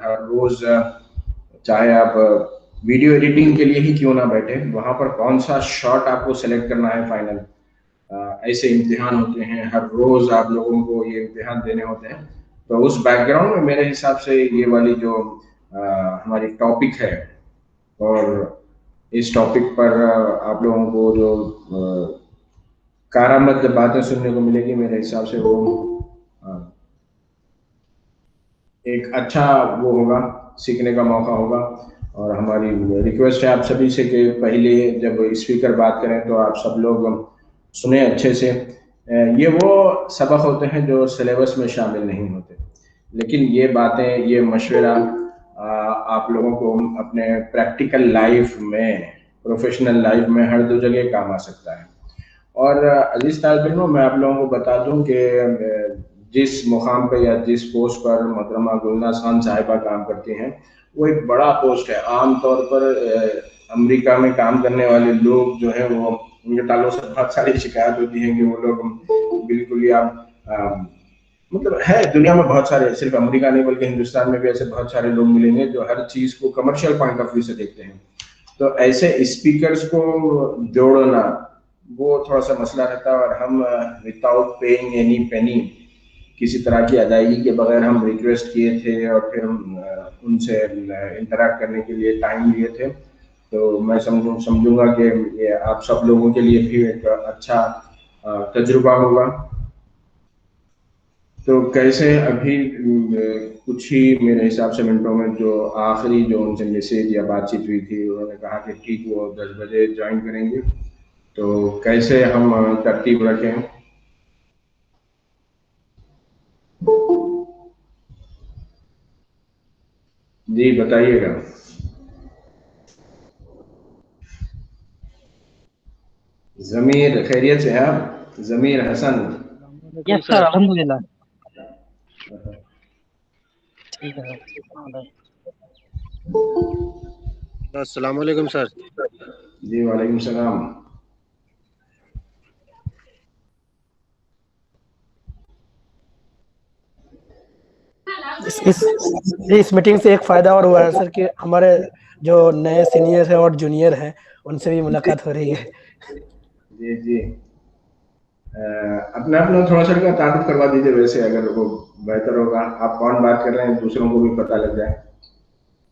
हर रोज चाहे आप video editing के लिए ही क्यों ना बैठे, वहां पर कौन सा शॉट आपको सेलेक्ट करना है फाइनल, ऐसे इम्तिहान होते हैं, हर रोज आप लोगों को ये इम्तिहान देने होते हैं। तो उस बैकग्राउंड में मेरे हिसाब से ये वाली जो हमारी टॉपिक है, और इस टॉपिक पर आप लोगों को जो कारामद बातें सुनने को मिलेगी, मेरे हिसाब से वो अ, एक अच्छा वो होगा, सीखने का मौका होगा। और हमारी रिक्वेस्ट है आप सभी से कि पहले जब स्पीकर बात करें तो आप सब लोग सुने अच्छे से। ये वो सबक होते हैं जो सिलेबस में शामिल नहीं होते, लेकिन ये बातें, ये मशवरा आप लोगों को अपने प्रैक्टिकल लाइफ में, प्रोफेशनल लाइफ में हर दो जगह काम आ सकता है। और अजीज तालिब इल्मों, मैं आप लोगों को बता दूं कि जिस मुकाम पे या जिस पोस्ट पर मोहतरमा गुलनाज खान साहिबा काम करती हैं, वो एक बड़ा पोस्ट है। आम तौर पर अमेरिका में काम करने वाले लोग जो हैं, वो उनके ताल्लुक से बहुत सारी शिकायत होती है कि वो लोग बिल्कुल ही आप मतलब है, दुनिया में बहुत सारे, सिर्फ अमेरिका नहीं बल्कि हिंदुस्तान में भी ऐसे बहुत सारे लोग मिलेंगे जो हर चीज को कमर्शियल पॉइंट ऑफ व्यू से देखते हैं। तो ऐसे स्पीकर्स को जोड़ना वो थोड़ा सा मसला रहता है, और हम विदाउट पेइंग एनी पेनी, किसी तरह की अदायगी के बगैर हम रिक्वेस्ट किए थे और फिर हम उनसे इंटरेक्ट करने के लिए टाइम लिए थे। तो मैं समझूंगा कि ये आप सब लोगों के लिए भी एक अच्छा तजुर्बा होगा। तो कैसे अभी कुछ ही मेरे हिसाब से मिनटों में जो आखिरी जो उनसे मैसेज या बातचीत हुई थी, उन्होंने कहा कि ठीक वो 10 बजे ज्वाइन करेंगे। तो कैसे हम तरतीब रखें? जी बताइएगा। जमीर खैरियत से हैं आप? जमीर हसन। यस सर, अल्हम्दुलिल्लाह। ठीक है। अस्सलाम वालेकुम सर। जी वालेकुम सलाम। इस मीटिंग से एक फायदा और हुआ है सर कि हमारे जो नए सीनियर है और जूनियर हैं उनसे भी मुलाकात हो रही है। जी जी, अपना अपना थोड़ा सा का तारुफ करवा दीजिए, वैसे अगर वो बेहतर होगा। आप कौन बात कर रहे हैं, दूसरों को भी पता लग जाए।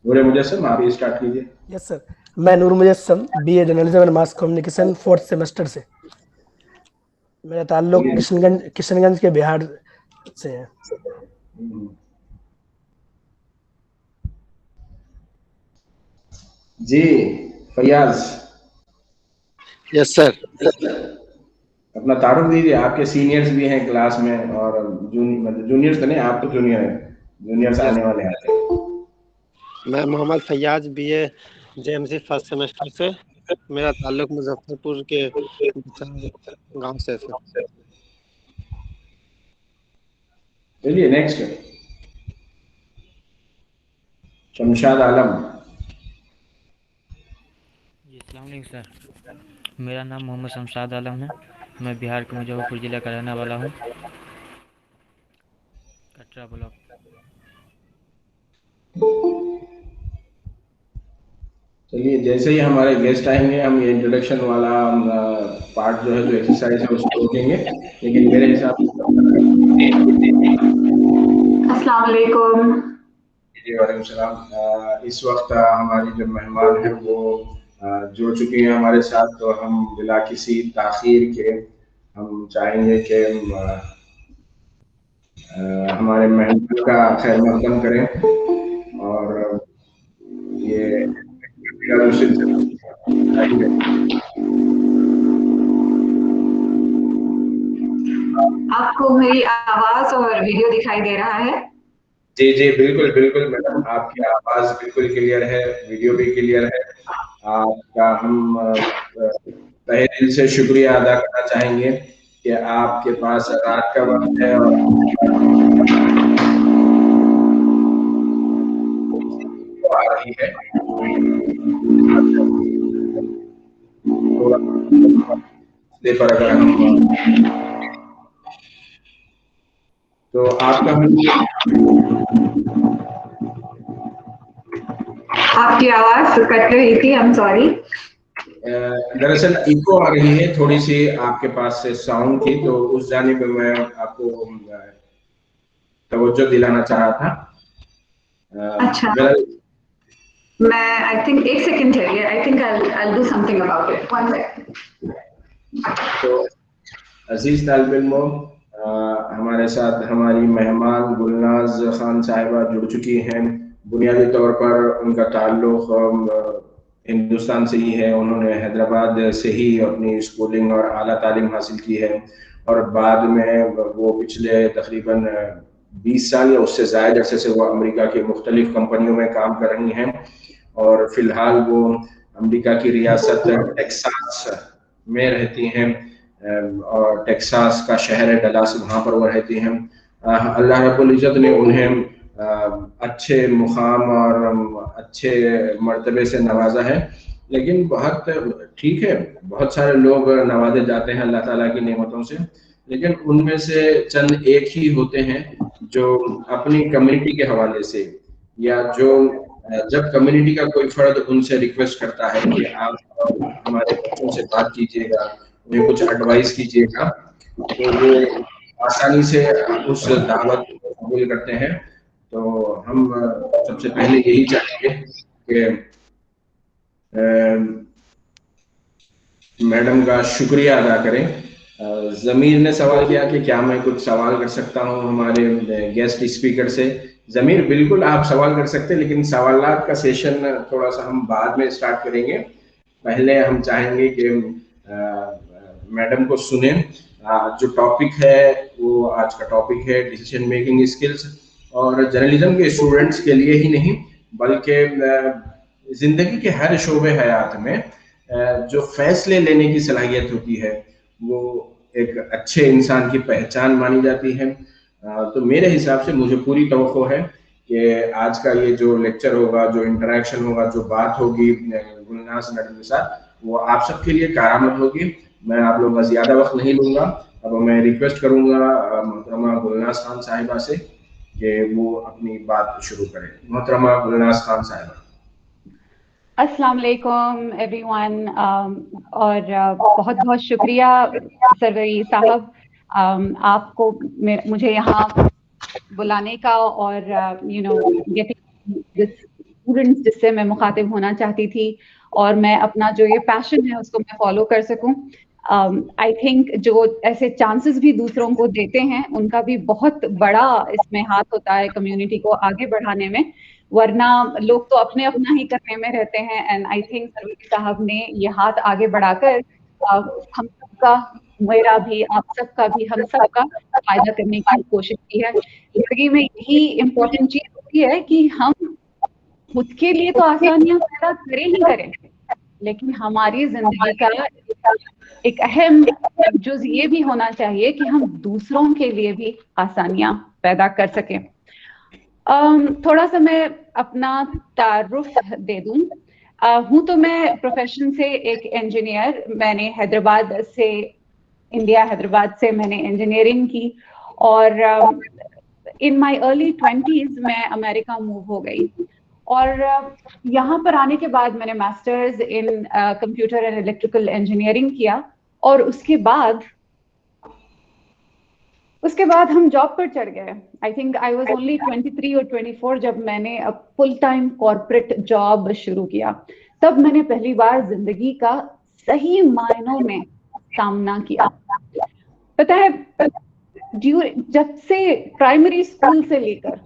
नूर मुजस्सम, आप ही स्टार्ट कीजिए। यस सर, मैं Noor Mujassam, BA journalism and mass communication 4th semester से। मेरा ताल्लुक किशनगंज के बिहार से है। जी फैयाज। Yes sir. अपना तारुफ दीजिए, आपके सीनियर्स भी हैं क्लास में, और मतलब जूनियर्स तो नहीं, आप तो जूनियर हैं, जूनियर्स यस, आने वाले हैं। मैं Mohammad Faiyaz, BA JMC 1st semester से। मेरा ताल्लुक मुजफ्फरपुर के गांव से सर। चलिए नेक्स्ट, शमशाद आलम। जी अस्सलाम वालेकुम सर, मेरा नाम मोहम्मद शमशाद आलम है। मैं बिहार के मुजफ्फरपुर ज़िला का रहने वाला हूँ, कटरा ब्लॉक। चलिए, जैसे ही हमारे गेस्ट आएंगे हम ये इंट्रोडक्शन वाला पार्ट जो है, जो एक्सरसाइज है, उसको रोकेंगे। लेकिन मेरे हिसाब से अस्सलाम वालेकुम। जी वालेकुम सलाम। इस वक्त हमारी जो मेहमान है वो जुड़ चुकी हैं हमारे साथ, तो हम बिला किसी ताखीर के हम चाहेंगे कि हमारे मेहमान का खैर मकदम करें, और ये आपको मेरी आवाज और वीडियो दिखाई दे रहा है? जी जी बिल्कुल बिल्कुल मैडम, आपकी आवाज बिल्कुल क्लियर है, वीडियो भी क्लियर है। आपका हम तहे दिल से शुक्रिया अदा करना चाहेंगे कि आपके पास रात का वक्त है, और आ रही है थोड़ा इसलिए पर अगर हम तो आपका आपकी आवाज कट रही थी, आई एम सॉरी। दरअसल इको आ रही है थोड़ी सी, आपके पास से साउंड थी, तो उस जानिब मैं आपको तवज्जो दिलाना चाह रहा था। अच्छा, मेरा मैं आई थिंक एक सेकंड ठहरिए, I think I do something about it, one second. तो अजीज तालिब इल्मों, हमारे साथ हमारी मेहमान गुलनाज खान साहिबा जुड़ चुकी हैं। बुनियादी तौर पर उनका ताल्लुक हिंदुस्तान से ही है। उन्होंने हैदराबाद से ही अपनी स्कूलिंग और आला तालीम हासिल की है, और बाद में वो पिछले तकरीबन 20 साल या उससे ज़ायद अरसे से वो अमेरिका की मुख्तलिफ कंपनियों में काम कर रही हैं, और फिलहाल वो अमेरिका की रियासत टेक्सास में रहती हैं, और टेक्सास का शहर है डलास, वहाँ पर वो रहती हैं। अल्लाह रब्बुल इज़्ज़त ने उन्हें अच्छे मुकाम और अच्छे मर्तबे से नवाजा है। लेकिन बहुत ठीक है, बहुत सारे लोग नवाजे जाते हैं अल्लाह ताला की नेमतों से, लेकिन उनमें से चंद एक ही होते हैं जो अपनी कम्युनिटी के हवाले से, या जो जब कम्युनिटी का कोई फर्द उनसे रिक्वेस्ट करता है कि आप हमारे बच्चों से बात कीजिएगा, उन्हें कुछ एडवाइस कीजिएगा, तो वो आसानी से उस दावत को कबूल करते हैं। तो हम सबसे पहले यही चाहेंगे कि मैडम का शुक्रिया अदा करें। ज़मीर ने सवाल किया कि क्या मैं कुछ सवाल कर सकता हूं हमारे गेस्ट स्पीकर से। ज़मीर, बिल्कुल आप सवाल कर सकते हैं, लेकिन सवालात का सेशन थोड़ा सा हम बाद में स्टार्ट करेंगे। पहले हम चाहेंगे कि मैडम को सुने। जो टॉपिक है वो आज का टॉपिक है डिसीजन मेकिंग स्किल्स, और जर्नलिज्म के स्टूडेंट्स के लिए ही नहीं बल्कि जिंदगी के हर शोबे हयात में जो फैसले लेने की सलाहियत होती है वो एक अच्छे इंसान की पहचान मानी जाती है। तो मेरे हिसाब से मुझे पूरी तवक्को है कि आज का ये जो लेक्चर होगा, जो इंटरेक्शन होगा, जो बात होगी गुलनाज मैडम के साथ, वो आप सबके लिए कारआमद होगी। मैं आप लोगों का ज्यादा वक्त नहीं लूंगा। अब मैं रिक्वेस्ट करूंगा मोहतरमा गुलनाज खान साहिबा से कि वो अपनी बात शुरू करें। मोहतरमा गुलनाज खान साहिबा। अस्सलाम वालेकुम एवरीवन, और बहुत बहुत शुक्रिया सरवरी साहब आपको मुझे यहाँ बुलाने का, और गेटिंग स्टूडेंट्स जिससे मैं मुखातिब होना चाहती थी, और मैं अपना जो ये पैशन है उसको मैं फॉलो कर सकूं। आई थिंक जो ऐसे चांसेस भी दूसरों को देते हैं उनका भी बहुत बड़ा इसमें हाथ होता है कम्युनिटी को आगे बढ़ाने में, वरना लोग तो अपने अपना ही करने में रहते हैं। एंड आई थिंक सरवरी साहब ने ये हाथ आगे बढ़ाकर हम सबका, मेरा भी, आप सबका भी, हम सबका फायदा करने की कोशिश की है। जिंदगी में यही इम्पोर्टेंट चीज होती है कि हम खुद के लिए तो आसानियां पैदा करें ही करें, लेकिन हमारी जिंदगी का एक अहम जुज ये भी होना चाहिए कि हम दूसरों के लिए भी आसानियां पैदा कर सकें। थोड़ा सा मैं अपना तारुफ दे दूं। हूं तो मैं प्रोफेशन से एक इंजीनियर। मैंने हैदराबाद से मैंने इंजीनियरिंग की, और इन माय अर्ली 20s मैं अमेरिका मूव हो गई, और यहाँ पर आने के बाद मैंने masters in computer and electrical engineering किया, और उसके बाद हम जॉब पर चढ़ गए। आई थिंक आई वाज ओनली 23 और 24 जब मैंने अब फुल टाइम कॉर्पोरेट जॉब शुरू किया। तब मैंने पहली बार जिंदगी का सही मायनों में सामना किया। पता है, जब से प्राइमरी स्कूल से लेकर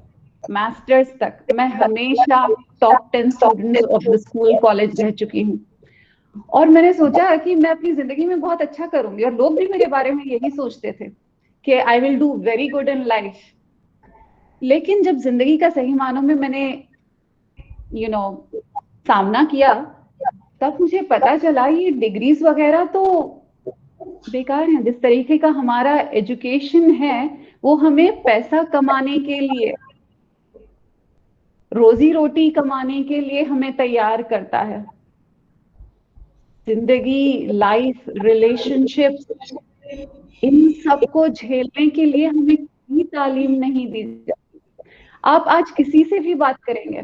मास्टर्स तक मैं हमेशा top 10 students of the school college रह चुकी हूँ, और मैंने सोचा कि मैं अपनी जिंदगी में बहुत अच्छा करूंगी, और लोग भी मेरे बारे में यही सोचते थे कि I will do very good in life. लेकिन जब जिंदगी का सही मानों में मैंने सामना किया, तब मुझे पता चला ये डिग्रीज वगैरह तो बेकार हैं। जिस तरीके का हमारा एजुकेशन है वो हमें पैसा कमाने के लिए, रोजी रोटी कमाने के लिए हमें तैयार करता है। जिंदगी, लाइफ, रिलेशनशिप्स, इन सबको झेलने के लिए हमें कोई तालीम नहीं दी जाती। आप आज किसी से भी बात करेंगे,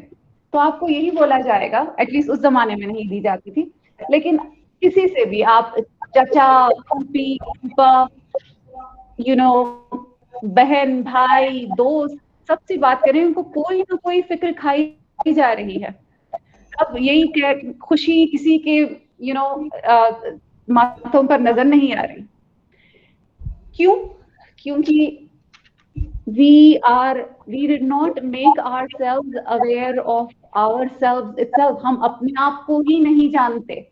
तो आपको यही बोला जाएगा, एटलीस्ट उस जमाने में नहीं दी जाती थी, लेकिन किसी से भी आप चाचा, फूफी, फूफा, बहन, भाई, दोस्त, सबसे बात करें, उनको कोई ना कोई फिक्र खाई जा रही है। अब यही खुशी किसी के माथों पर नजर नहीं आ रही। क्यों? क्योंकि we did not make ourselves aware of ourselves itself. हम अपने आप को ही नहीं जानते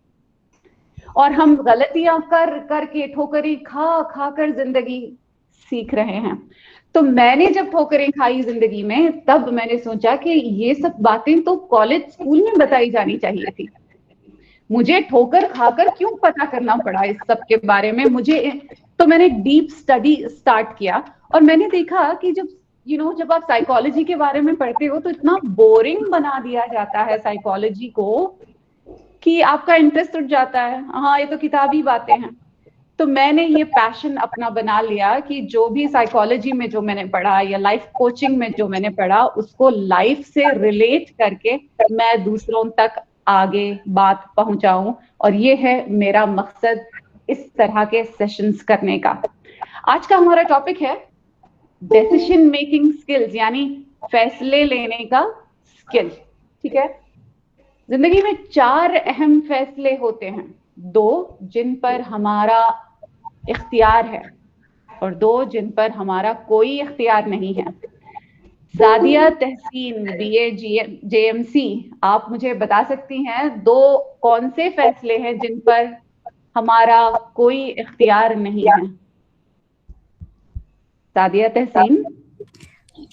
और हम गलतियां करके ठोकरें खा कर जिंदगी सीख रहे हैं। तो मैंने जब ठोकरें खाई जिंदगी में, तब मैंने सोचा कि ये सब बातें तो कॉलेज स्कूल में बताई जानी चाहिए थी। मुझे ठोकर खाकर क्यों पता करना पड़ा इस सब के बारे में? तो मैंने डीप स्टडी स्टार्ट किया और मैंने देखा कि जब आप साइकोलॉजी के बारे में पढ़ते हो तो इतना बोरिंग बना दिया जाता है साइकोलॉजी को कि आपका इंटरेस्ट उठ जाता है। हाँ, ये तो किताबी बातें हैं। तो मैंने ये पैशन अपना बना लिया कि जो भी साइकोलॉजी में जो मैंने पढ़ा या लाइफ कोचिंग में जो मैंने पढ़ा, उसको लाइफ से रिलेट करके मैं दूसरों तक आगे बात पहुंचाऊं। और ये है मेरा मकसद इस तरह के सेशंस करने का। आज का हमारा टॉपिक है डिसीजन मेकिंग स्किल्स, यानी फैसले लेने का स्किल। ठीक है, जिंदगी में 4 अहम फैसले होते हैं, 2 जिन पर हमारा इख्तियार है और 2 जिन पर हमारा कोई इख्तियार नहीं है। सादिया तहसीन, BA JMC, आप मुझे बता सकती हैं 2 कौन से फैसले हैं जिन पर हमारा कोई इख्तियार नहीं है? सादिया तहसीन।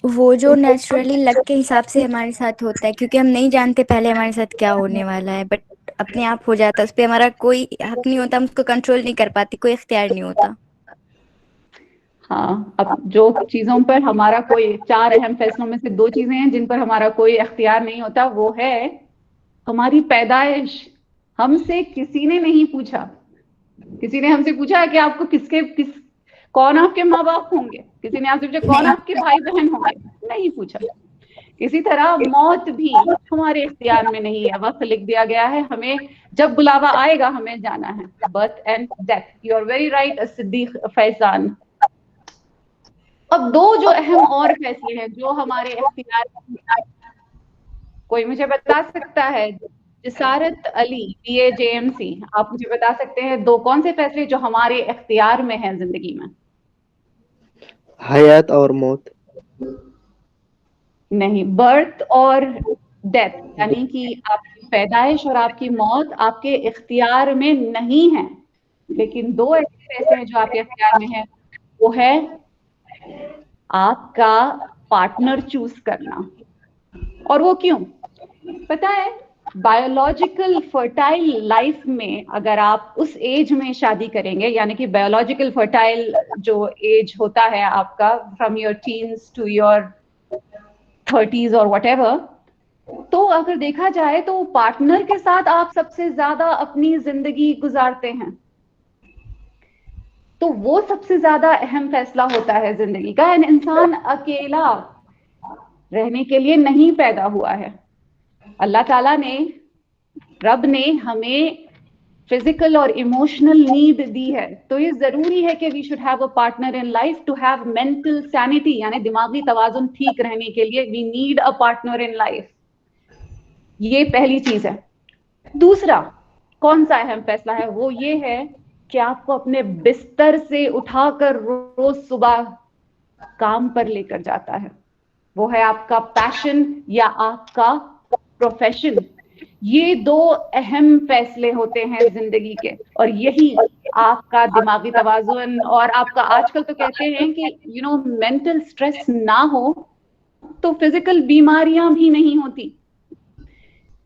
वो जो नेचुरली लक के हिसाब से हमारे साथ होता है, क्योंकि हम नहीं जानते पहले हमारे साथ क्या होने वाला है, बट अपने आप हो जाता है, उस पर हमारा कोई हक नहीं होता, हम उसको कंट्रोल नहीं कर पाते, कोई इख्तियार नहीं होता। हाँ, अब जो चीजों पर हमारा कोई 4 अहम फैसलों में से 2 चीजें हैं जिन पर हमारा कोई इख्तियार नहीं होता, वो है हमारी पैदाइश। हमसे किसी ने नहीं पूछा। किसी ने हमसे पूछा है कि आपको कौन आपके माँ बाप होंगे? किसी ने आपसे पूछा कौन आपके भाई बहन होंगे? नहीं पूछा। इसी तरह मौत भी हमारे इख्तियार में नहीं है, वक्त लिख दिया गया है, हमें जब बुलावा आएगा हमें जाना है। Birth and death. You are very right Siddiq Faizan. अब 2 जो अहम और फैसले हैं जो हमारे इख्तियार में, कोई मुझे बता सकता है? जिसारत अली, BA JMC, आप मुझे बता सकते हैं 2 कौन से फैसले जो हमारे इख्तियार में हैं जिंदगी में? हयात और मौत। नहीं, बर्थ और डेथ, यानी कि आपकी पैदाइश और आपकी मौत आपके इख्तियार में नहीं है। लेकिन 2 ऐसे फैसले हैं जो आपके इख्तियार में है, वो है आपका पार्टनर चूज करना। और वो क्यों? पता है, बायोलॉजिकल फर्टाइल लाइफ में अगर आप उस एज में शादी करेंगे, यानी कि बायोलॉजिकल फर्टाइल जो एज होता है आपका from your teens to your 30s और व्हाटएवर, तो अगर देखा जाए तो पार्टनर के साथ आप सबसे ज्यादा अपनी जिंदगी गुजारते हैं। तो वो सबसे ज्यादा अहम फैसला होता है जिंदगी का। इंसान अकेला रहने के लिए नहीं पैदा हुआ है। अल्लाह ताला ने, रब ने हमें फिजिकल और इमोशनल नीड दी है, तो ये जरूरी है कि we should have a partner in life to have mental sanity, यानी दिमागी तवाजुन ठीक रहने के लिए we need a partner in life. ये पहली चीज है। दूसरा कौन सा अहम फैसला है? वो ये है कि आपको अपने बिस्तर से उठाकर रोज सुबह काम पर लेकर जाता है। वो है आपका पैशन या आपका प्रोफेशन। ये 2 अहम फैसले होते हैं जिंदगी के, और यही आपका दिमागी तवाजुन और आपका, आजकल तो कहते हैं कि मेंटल स्ट्रेस ना हो तो फिजिकल बीमारियां भी नहीं होती।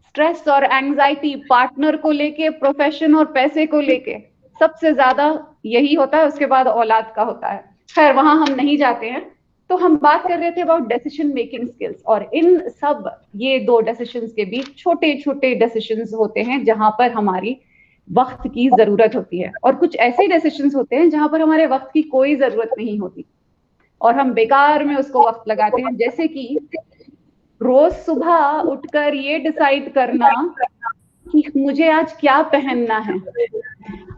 स्ट्रेस और एंजाइटी पार्टनर को लेके, प्रोफेशन और पैसे को लेके सबसे ज्यादा यही होता है, उसके बाद औलाद का होता है। खैर, वहां हम नहीं जाते हैं। तो हम बात कर रहे थे अबाउट डिसीजन मेकिंग स्किल्स, और इन सब ये 2 डिसीजंस के बीच छोटे छोटे डिसीजंस होते हैं जहां पर हमारी वक्त की जरूरत होती है, और कुछ ऐसे डिसीजंस होते हैं जहां पर हमारे वक्त की कोई जरूरत नहीं होती और हम बेकार में उसको वक्त लगाते हैं। जैसे कि रोज सुबह उठकर ये डिसाइड करना कि मुझे आज क्या पहनना है।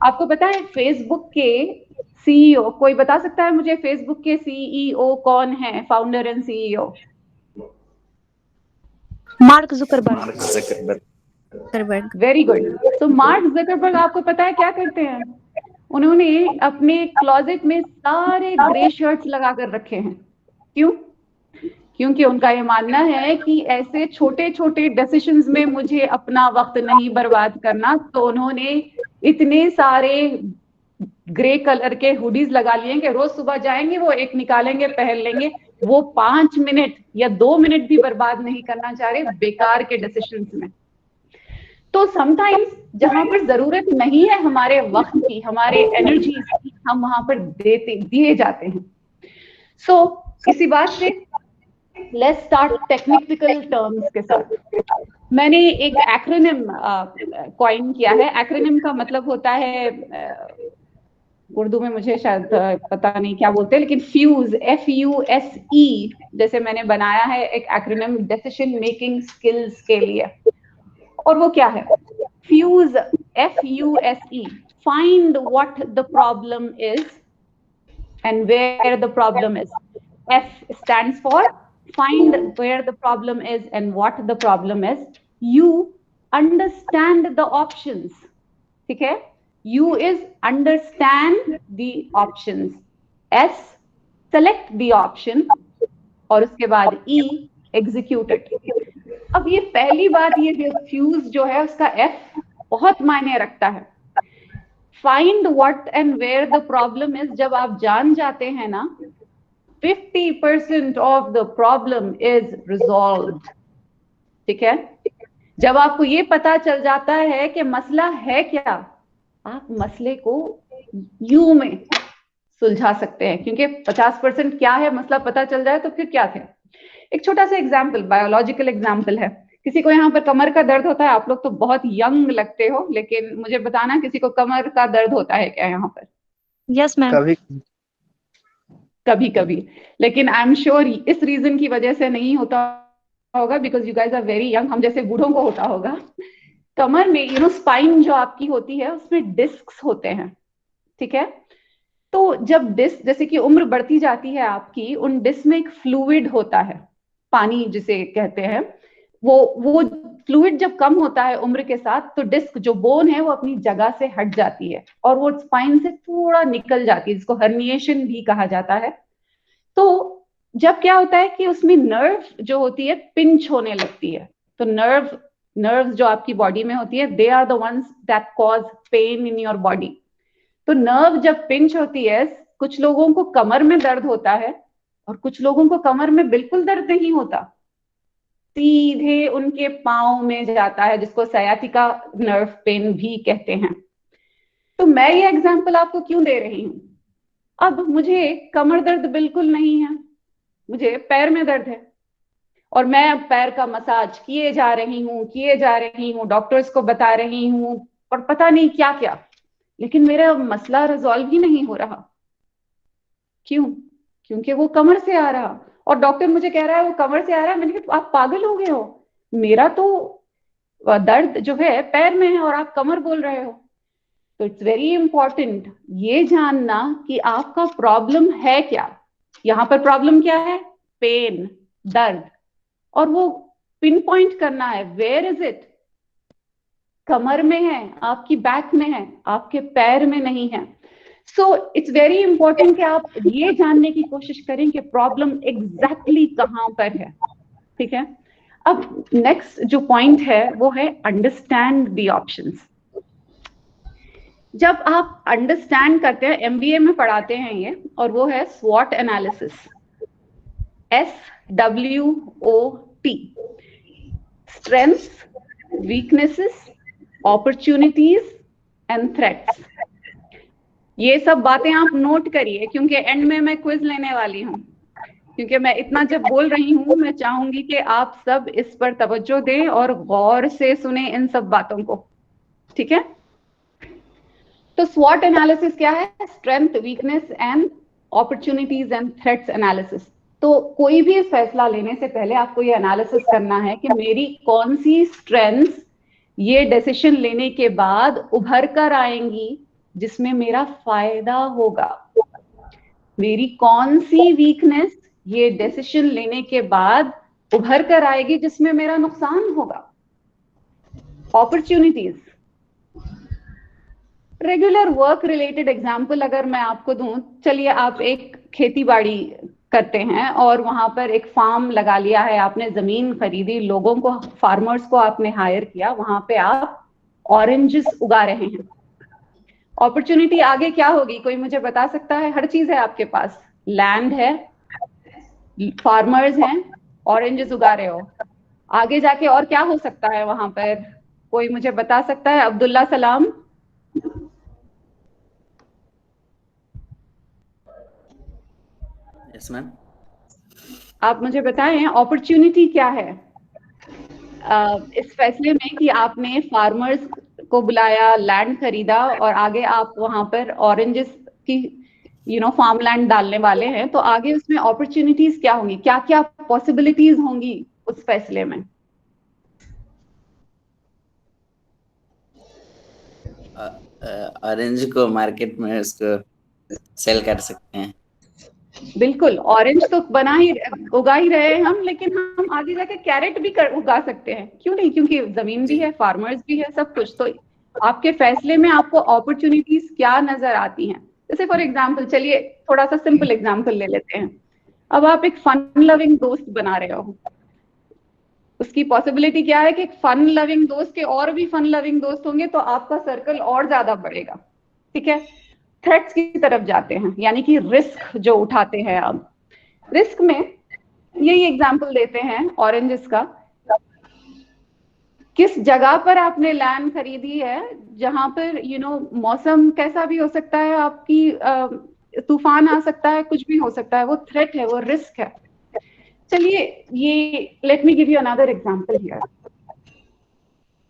आपको पता है फेसबुक के सीईओ, कोई बता सकता है मुझे फेसबुक के सीईओ कौन है, founder and CEO? Mark Zuckerberg. Very good. तो मार्क जुकरबर्ग आपको पता है क्या करते हैं? उन्होंने अपने क्लोजेट में सारे ग्रे शर्ट्स लगा कर रखे हैं। क्यों? क्योंकि उनका ये मानना है कि ऐसे छोटे छोटे डिसीजंस में मुझे अपना वक्त नहीं बर्बाद करना, तो उन्होंने इतने सारे ग्रे कलर के हुडीज लगा लिए कि रोज सुबह जाएंगे, वो एक निकालेंगे, पहन लेंगे। वो 5 मिनट या 2 मिनट भी बर्बाद नहीं करना चाह रहे बेकार के डिसीजंस में। तो समटाइम्स जहां पर जरूरत नहीं है हमारे वक्त की, हमारे एनर्जी की, हम वहां पर दिए जाते हैं। सो इसी बात से लेट्स स्टार्ट टेक्निकल टर्म्स के साथ। मैंने एक एक्रोनिम कॉइन किया है। एक्रोनिम का मतलब होता है, उर्दू में मुझे शायद पता नहीं क्या बोलते हैं, लेकिन फ्यूज, FUSE जैसे मैंने बनाया है एक एक्रोनिम डिसीजन मेकिंग स्किल्स के लिए। और वो क्या है? Fuse, FUSE, find what the problem is and where the problem is. F stands for find where the problem is and what the problem is. U, understand the options. ठीक है? U is understand the options. S, select the option. और उसके बाद E, execute it. अब ये पहली बात, ये जो फ्यूज जो है उसका F बहुत मायने रखता है। Find what and where the problem is, जब आप जान जाते हैं ना, 50% of the problem is resolved। ठीक है? जब आपको ये पता चल जाता है कि मसला है क्या, आप मसले को यू में सुलझा सकते हैं, क्योंकि 50% क्या है मसला पता चल जाए तो फिर क्या थे। एक छोटा सा एग्जाम्पल, बायोलॉजिकल एग्जाम्पल है। किसी को यहाँ पर कमर का दर्द होता है? आप लोग तो बहुत यंग लगते हो, लेकिन मुझे बताना किसी को कमर का दर्द होता है क्या यहाँ पर? Yes ma'am. कभी कभी, लेकिन आई एम श्योर इस रीजन की वजह से नहीं होता होगा, because you guys are very young. हम जैसे बूढ़ों को होता होगा। कमर में स्पाइन जो आपकी होती है उसमें डिस्क्स होते हैं। ठीक है? तो जब डिस्क, जैसे कि उम्र बढ़ती जाती है आपकी, उन डिस्क में एक फ्लूइड होता है, पानी जिसे कहते हैं। वो फ्लूइड जब कम होता है उम्र के साथ, तो डिस्क जो बोन है वो अपनी जगह से हट जाती है और वो स्पाइन से थोड़ा निकल जाती है, जिसको हर्निएशन भी कहा जाता है। तो जब क्या होता है कि उसमें नर्व जो होती है पिंच होने लगती है। तो नर्व्स जो आपकी बॉडी में होती है, they are the ones that cause pain in your body. तो नर्व जब पिंच होती है, कुछ लोगों को कमर में दर्द होता है और कुछ लोगों को कमर में बिल्कुल दर्द नहीं होता, सीधे उनके पांव में जाता है, जिसको सयाटिका नर्व पेन भी कहते हैं। तो मैं ये एग्जांपल आपको क्यों दे रही हूं? अब मुझे कमर दर्द बिल्कुल नहीं है, मुझे पैर में दर्द है और मैं अब पैर का मसाज किए जा रही हूँ, डॉक्टर्स को बता रही हूँ और पता नहीं क्या क्या, लेकिन मेरा मसला रिजॉल्व ही नहीं हो रहा। क्यों? क्योंकि वो कमर से आ रहा और डॉक्टर मुझे कह रहा है वो कमर से आ रहा है। मैंने कहा आप पागल हो गए हो, मेरा तो दर्द जो है पैर में है और आप कमर बोल रहे हो। तो इट्स वेरी इंपॉर्टेंट ये जानना कि आपका प्रॉब्लम है क्या। यहाँ पर प्रॉब्लम क्या है? पेन, दर्द, और वो पिन पॉइंट करना है, वेयर इज इट? कमर में है, आपकी बैक में है, आपके पैर में नहीं है। सो इट्स वेरी इंपॉर्टेंट कि आप ये जानने की कोशिश करें कि प्रॉब्लम एग्जैक्टली कहां पर है। ठीक है? अब नेक्स्ट जो पॉइंट है वो है अंडरस्टैंड द ऑप्शंस। जब आप अंडरस्टैंड करते हैं, MBA में पढ़ाते हैं ये, और वो है SWOT analysis, SWOT, strengths, weaknesses, opportunities and threats. ये सब बातें आप नोट करिए, क्योंकि एंड में मैं क्विज लेने वाली हूँ। क्योंकि मैं इतना जब बोल रही हूँ, मैं चाहूंगी कि आप सब इस पर तवज्जो दें और गौर से सुने इन सब बातों को। ठीक है? तो SWOT एनालिसिस क्या है? Strength, weakness and opportunities and threats analysis. तो कोई भी फैसला लेने से पहले आपको ये एनालिसिस करना है कि मेरी कौन सी स्ट्रेंथ्स ये डिसीजन लेने के बाद उभर कर आएंगी जिसमें मेरा फायदा होगा, मेरी कौन सी वीकनेस ये डिसीजन लेने के बाद उभर कर आएगी जिसमें मेरा नुकसान होगा। Opportunities, regular work related example अगर मैं आपको दूं, चलिए आप एक खेती बाड़ी करते हैं और वहां पर एक फार्म लगा लिया है, आपने जमीन खरीदी, लोगों को, फार्मर्स को आपने हायर किया, वहां पे आप ऑरेंजेस उगा रहे हैं। अपॉर्चुनिटी आगे क्या होगी, कोई मुझे बता सकता है? हर चीज है आपके पास, लैंड है, फार्मर्स हैं, ऑरेंजेस उगा रहे हो, आगे जाके और क्या हो सकता है वहां पर? कोई मुझे बता सकता है? अब्दुल्ला सलाम। Yes ma'am. आप मुझे बताएं अपॉर्चुनिटी क्या है इस फैसले में कि आपने फार्मर्स को बुलाया, लैंड खरीदा और आगे आप वहां पर ऑरेंजेस की फार्मलैंड डालने वाले हैं, तो आगे उसमें अपॉर्चुनिटीज क्या होंगी, क्या क्या पॉसिबिलिटीज होंगी उस फैसले में? ऑरेंज को मार्केट में उसको सेल कर सकते हैं। बिल्कुल, ऑरेंज तो उगा ही रहे हैं हम, लेकिन हम आगे जाके कैरेट भी उगा सकते हैं, क्यों नहीं? क्योंकि जमीन भी है, फार्मर्स भी है, सब कुछ। तो आपके फैसले में आपको अपॉर्चुनिटीज क्या नजर आती हैं? जैसे फॉर एग्जांपल, चलिए थोड़ा सा सिंपल एग्जांपल ले लेते हैं। अब आप एक फन लविंग दोस्त बना रहे हो, उसकी पॉसिबिलिटी क्या है कि एक फन लविंग दोस्त के और भी फन लविंग दोस्त होंगे, तो आपका सर्कल और ज्यादा बढ़ेगा। ठीक है, थ्रेट्स की तरफ जाते हैं, यानी कि रिस्क जो उठाते हैं। अब रिस्क में यही एग्जांपल देते हैं ऑरेंजेस का। किस जगह पर आपने लैंड खरीदी है, जहां पर मौसम कैसा भी हो सकता है, आपकी तूफान आ सकता है, कुछ भी हो सकता है, वो थ्रेट है, वो रिस्क है। चलिए ये let me give you another example here.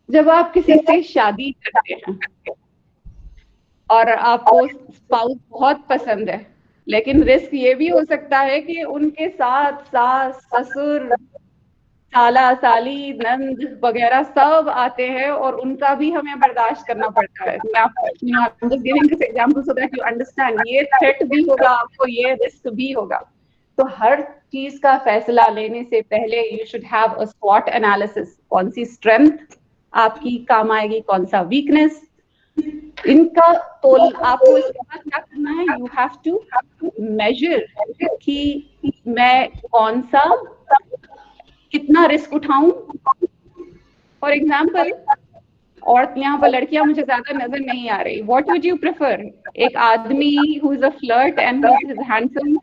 जब आप किसी से शादी करते हैं और आपको स्पाउस बहुत पसंद है, लेकिन रिस्क ये भी हो सकता है कि उनके साथ सास, ससुर, साला, साली, नंद वगैरह सब आते हैं और उनका भी हमें बर्दाश्त करना पड़ता है। मैं आपको just giving this example so that you understand, ये थ्रेट भी होगा आपको, ये रिस्क भी होगा। तो हर चीज का फैसला लेने से पहले यू शुड हैव अ स्वॉट एनालिसिस। कौन सी स्ट्रेंथ आपकी काम आएगी, कौन सा वीकनेस, इनका तोल आपको इसके बाद क्या करना है, यू हैव टू मेजर कि मैं कौन सा कितना रिस्क उठाऊं। फॉर एग्जाम्पल, और यहाँ पर लड़कियां मुझे ज्यादा नजर नहीं आ रही, व्हाट वुड यू प्रेफर? एक आदमी who is a flirt and who is handsome,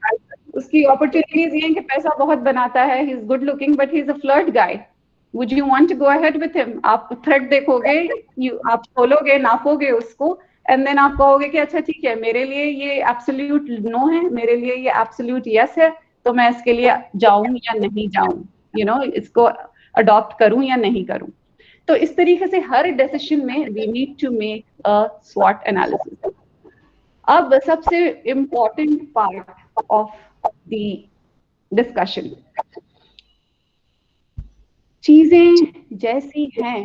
उसकी अपॉर्चुनिटीज ये हैं कि पैसा बहुत बनाता है, he is good looking but he is a flirt guy, would you want to go ahead with him? आप थ्रेट देखोगे, आप खोलोगे, नापोगे उसको, एंड देन आप कहोगे कि अच्छा ठीक है, मेरे लिए ये एब्सोल्यूट नो है, मेरे लिए ये एब्सोल्यूट यस है, तो मैं इसके लिए जाऊं या नहीं जाऊं, इसको अडॉप्ट करूं या नहीं करूं। तो इस तरीके से हर डिसीजन में we need to make a स्वॉट एनालिसिस। अब सबसे important part of the discussion, चीजें जैसी हैं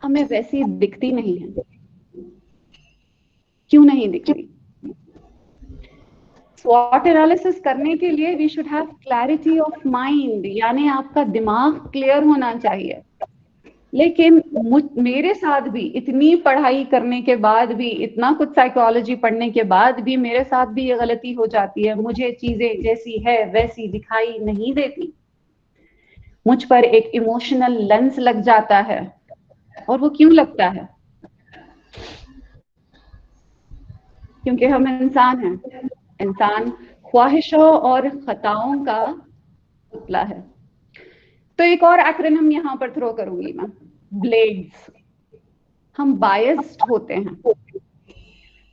हमें वैसी दिखती नहीं है। क्यों नहीं दिखती? स्वॉट एनालिसिस करने के लिए we should have clarity of mind, यानी आपका दिमाग क्लियर होना चाहिए। लेकिन मेरे साथ भी इतनी पढ़ाई करने के बाद भी, इतना कुछ साइकोलॉजी पढ़ने के बाद भी मेरे साथ भी ये गलती हो जाती है, मुझे चीजें जैसी है वैसी दिखाई नहीं देती, मुझ पर एक इमोशनल लेंस लग जाता है। और वो क्यों लगता है? क्योंकि हम इंसान हैं, इंसान ख्वाहिशों और खताओं का पुतला है। तो एक और एक्रोनिम यहाँ पर थ्रो करूंगी मैं, ब्लेड्स। हम बायस्ड होते हैं।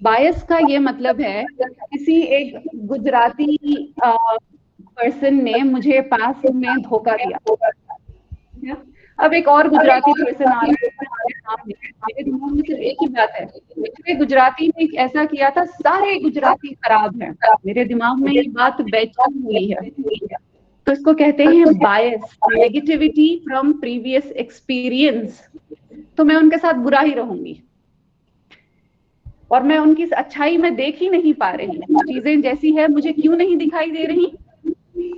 बायस का ये मतलब है किसी एक गुजराती पर्सन ने मुझे पास में धोखा दिया। अब एक और गुजराती पर्सन आ रहा है, मेरे दिमाग में सिर्फ एक ही बात है, पिछले गुजराती ने ऐसा किया था, सारे गुजराती खराब हैं। मेरे दिमाग में ये बात बैठी हुई है। तो इसको कहते हैं बायस, नेगेटिविटी फ्रॉम प्रीवियस एक्सपीरियंस। तो मैं उनके साथ बुरा ही रहूंगी और मैं उनकी अच्छाई में देख ही नहीं पा रही। चीजें जैसी है मुझे क्यों नहीं दिखाई दे रही?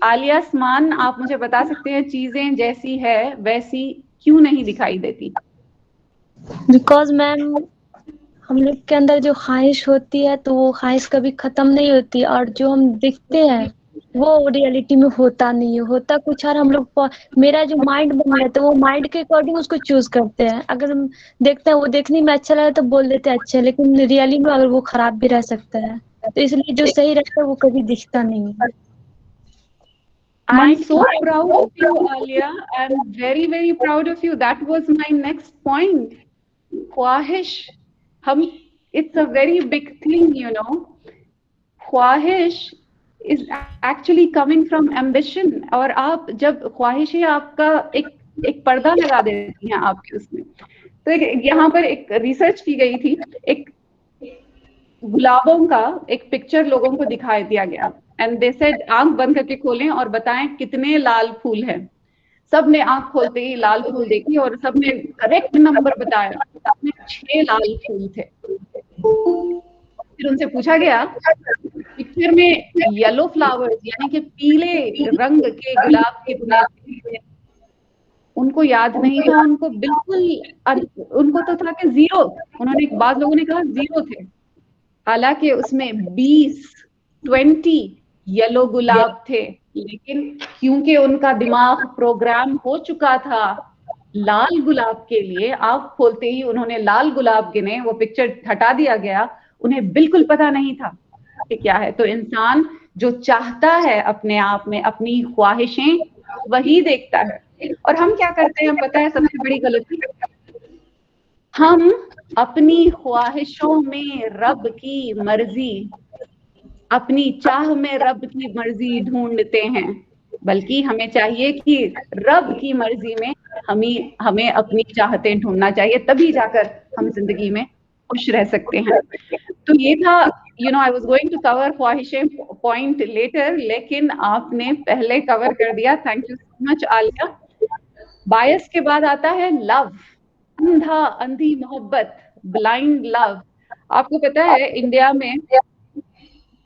आलिया समान, आप मुझे बता सकते हैं चीजें जैसी है वैसी क्यों नहीं दिखाई देती? बिकॉज मैम हम लोग के अंदर जो ख्वाहिश होती है तो वो ख्वाहिश कभी खत्म नहीं होती, और जो हम दिखते हैं वो रियलिटी में होता नहीं है, होता कुछ और। हम लोग मेरा जो माइंड बन गया तो वो माइंड के अकॉर्डिंग उसको चूज करते हैं। अगर हम देखते हैं वो देखने में अच्छा लगे तो बोल देते हैं अच्छा, लेकिन रियली में अगर वो खराब भी रह सकता है, तो इसलिए जो सही रहता है वो कभी दिखता नहीं है। I'm so proud of you, Alia. I'm very, very proud of you. That was my next point. ख्वाहिश, हम, it's a very big thing, you know. ख्वाहिश is actually coming from ambition. और आप जब ख्वाहिशें आपका एक पर्दा लगा देती हैं आपके उसमें। तो यहाँ पर एक रिसर्च की गई थी, एक गुलाबों का एक पिक्चर लोगों को दिखाई दिया गया, एंड दे सेड आंख बंद करके खोलें और बताएं कितने लाल फूल हैं। सब ने आंख खोलते ही लाल फूल देखी और सब ने करेक्ट नंबर बताया, उसमें 6 लाल फूल थे। फिर उनसे पूछा गया पिक्चर में येलो फ्लावर्स यानी कि पीले रंग के गुलाब कितने थे? उनको याद नहीं था, उनको बिल्कुल, उनको तो था कि 0। उन्होंने, बाद लोगों ने कहा 0 थे, हालांकि उसमें 20 येलो गुलाब थे। लेकिन क्योंकि उनका दिमाग प्रोग्राम हो चुका था लाल गुलाब के लिए, आंख खोलते ही उन्होंने लाल गुलाब गिने, वो पिक्चर हटा दिया गया, उन्हें बिल्कुल पता नहीं था कि क्या है। तो इंसान जो चाहता है अपने आप में, अपनी ख्वाहिशें, वही देखता है। और हम क्या करते हैं पता है सबसे बड़ी गलती? हम अपनी ख्वाहिशों में रब की मर्जी, अपनी चाह में रब की मर्जी ढूंढते हैं, बल्कि हमें चाहिए कि रब की मर्जी में हमें अपनी चाहतें ढूंढना चाहिए, तभी जाकर हम जिंदगी में खुश रह सकते हैं। तो ये था, I was going to cover ख्वाहिशें पॉइंट लेटर, लेकिन आपने पहले कवर कर दिया। Thank you so much Alia. Bias के बाद आता है लव, अंधी मोहब्बत, ब्लाइंड लव। आपको पता है इंडिया में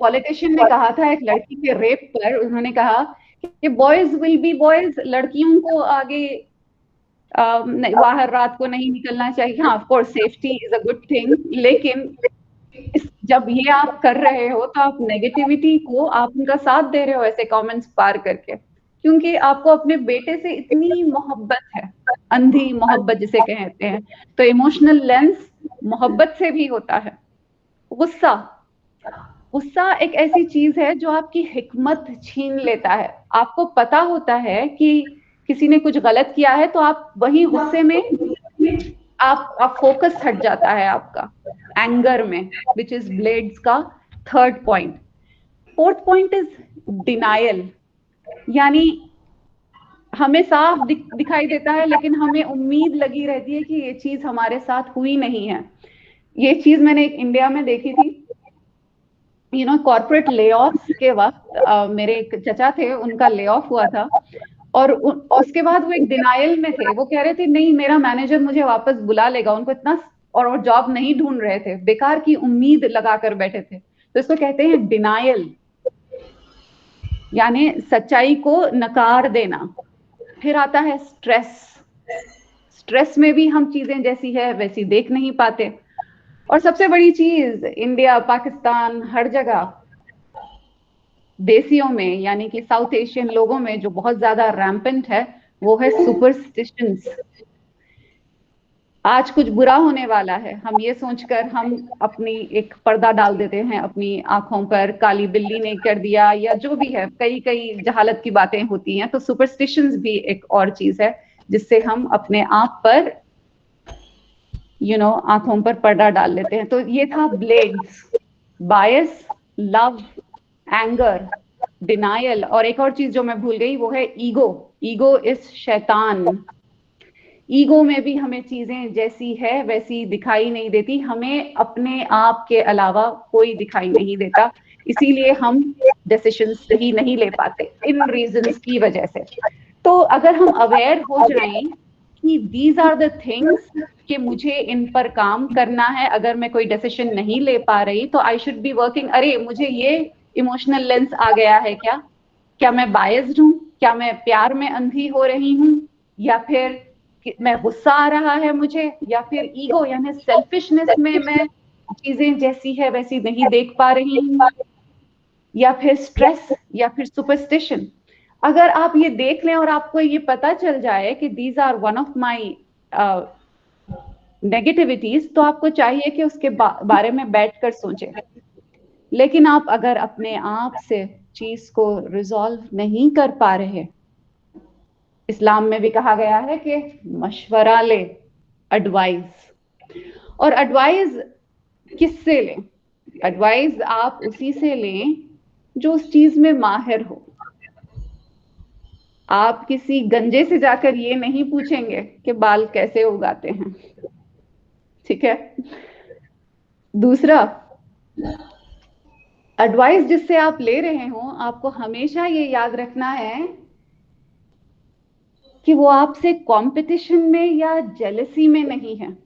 पॉलिटिशियन ने कहा था एक लड़की के रेप पर, उन्होंने कहा कि बॉयज विल बी बॉयज, लड़कियों को आगे बाहर रात को नहीं निकलना चाहिए। हाँ, of course safety is a good thing, लेकिन जब ये आप कर रहे हो तो आप नेगेटिविटी को, आप उनका साथ दे रहे हो ऐसे कमेंट्स पार करके, क्योंकि आपको अपने बेटे से इतनी मोहब्बत है, अंधी मोहब्बत जिसे कहते हैं। तो इमोशनल लेंस मोहब्बत से भी होता है। गुस्सा एक ऐसी चीज है जो आपकी हिकमत छीन लेता है। आपको पता होता है कि किसी ने कुछ गलत किया है, तो आप वही गुस्से में आप फोकस हट जाता है आपका एंगर में, विच इज ब्लेड्स का 3rd point. 4th point is denial, यानी हमें साफ दिखाई देता है लेकिन हमें उम्मीद लगी रहती है कि ये चीज हमारे साथ हुई नहीं है। ये चीज मैंने एक इंडिया में देखी थी, कॉर्पोरेट ले ऑफ के वक्त मेरे एक चचा थे, उनका ले ऑफ हुआ था, और उसके बाद वो एक डिनायल में थे। वो कह रहे थे नहीं, मेरा मैनेजर मुझे वापस बुला लेगा, उनको इतना, और वो जॉब नहीं ढूंढ रहे थे, बेकार की उम्मीद लगाकर बैठे थे। तो इसको कहते हैं डिनायल, यानी सच्चाई को नकार देना। फिर आता है स्ट्रेस में भी हम चीजें जैसी है वैसी देख नहीं पाते। और सबसे बड़ी चीज, इंडिया, पाकिस्तान, हर जगह देसियों में, यानी कि साउथ एशियन लोगों में जो बहुत ज्यादा रैम्पेंट है, वो है सुपरस्टिशंस। आज कुछ बुरा होने वाला है, हम ये सोचकर हम अपनी एक पर्दा डाल देते हैं अपनी आंखों पर, काली बिल्ली ने कर दिया या जो भी है, कई जहालत की बातें होती हैं। तो सुपरस्टिशंस भी एक और चीज है जिससे हम अपने आप पर आंखों पर पर्दा डाल लेते हैं। तो ये था blades, bias, love, anger, denial, और एक और चीज जो मैं भूल गई वो है ईगो। ईगो इज शैतान। ईगो में भी हमें चीजें जैसी है वैसी दिखाई नहीं देती, हमें अपने आप के अलावा कोई दिखाई नहीं देता, इसीलिए हम डिसीजन सही नहीं ले पाते इन रीजंस की वजह से। तो अगर हम अवेयर हो जाएं कि दीज आर द थिंग्स कि मुझे इन पर काम करना है, अगर मैं कोई डिसीजन नहीं ले पा रही तो आई शुड बी वर्किंग, अरे मुझे ये इमोशनल लेंस आ गया है क्या मैं बायस्ड हूँ, क्या मैं प्यार में अंधी हो रही हूँ, या फिर मैं गुस्सा आ रहा है मुझे, या फिर ईगो यानी सेल्फिशनेस में मैं चीजें जैसी है वैसी नहीं देख पा रही हूँ, या फिर स्ट्रेस, या फिर सुपरस्टिशन। अगर आप ये देख लें और आपको ये पता चल जाए कि these are one of my negativities, तो आपको चाहिए कि उसके बारे में बैठकर सोचें। लेकिन आप अगर अपने आप से चीज को रिजॉल्व नहीं कर पा रहे, इस्लाम में भी कहा गया है कि मशवरा ले, एडवाइस। और एडवाइस किससे लें? एडवाइस आप उसी से लें जो उस चीज में माहिर हो। आप किसी गंजे से जाकर ये नहीं पूछेंगे कि बाल कैसे उगाते हैं, ठीक है? दूसरा, एडवाइस जिससे आप ले रहे हो, आपको हमेशा ये याद रखना है कि वो आपसे कंपटीशन में या जेलसी में नहीं है,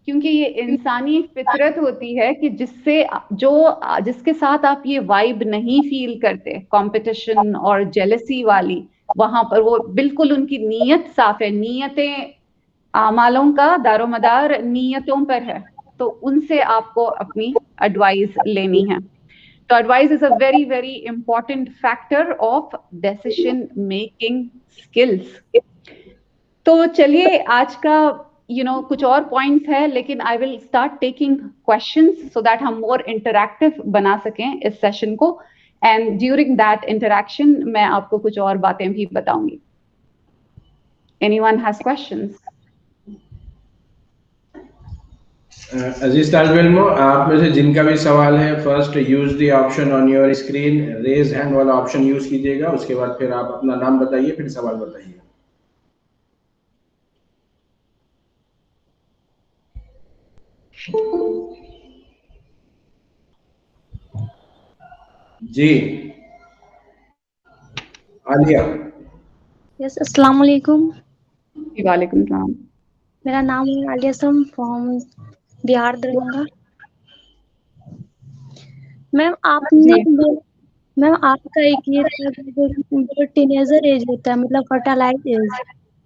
क्योंकि ये इंसानी फितरत होती है कि जिसके साथ आप ये वाइब नहीं फील करते, कंपटीशन और जेलसी वाली, वहां पर वो बिल्कुल उनकी नीयत साफ है, नीयतें आमालों का दारोमदार नीयतों पर है, तो उनसे आपको अपनी एडवाइस लेनी है। तो advice is a very very important factor of decision making skills. तो चलिए आज का कुछ और पॉइंट्स है, लेकिन I will start taking questions so that हम मोर इंटरैक्टिव बना सकें इस सेशन को, एंड ड्यूरिंग दैट इंटरैक्शन मैं आपको कुछ और बातें भी बताऊंगी। Anyone has questions? Aziz Talib Ilm, आप में से जिनका भी सवाल है, first use the option on your screen, raise hand वाला ऑप्शन यूज कीजिएगा, उसके बाद फिर आप अपना नाम बताइए, फिर सवाल बताइए। जी आलिया। यस, अस्सलाम वालेकुम। वालेकुम सलाम। मेरा नाम है आलिया सम फ्रॉम बिहार, दरभंगा। मैम आपका एक ये था जो टीनेजर एज होता है, मतलब फर्टाइलाइज एज,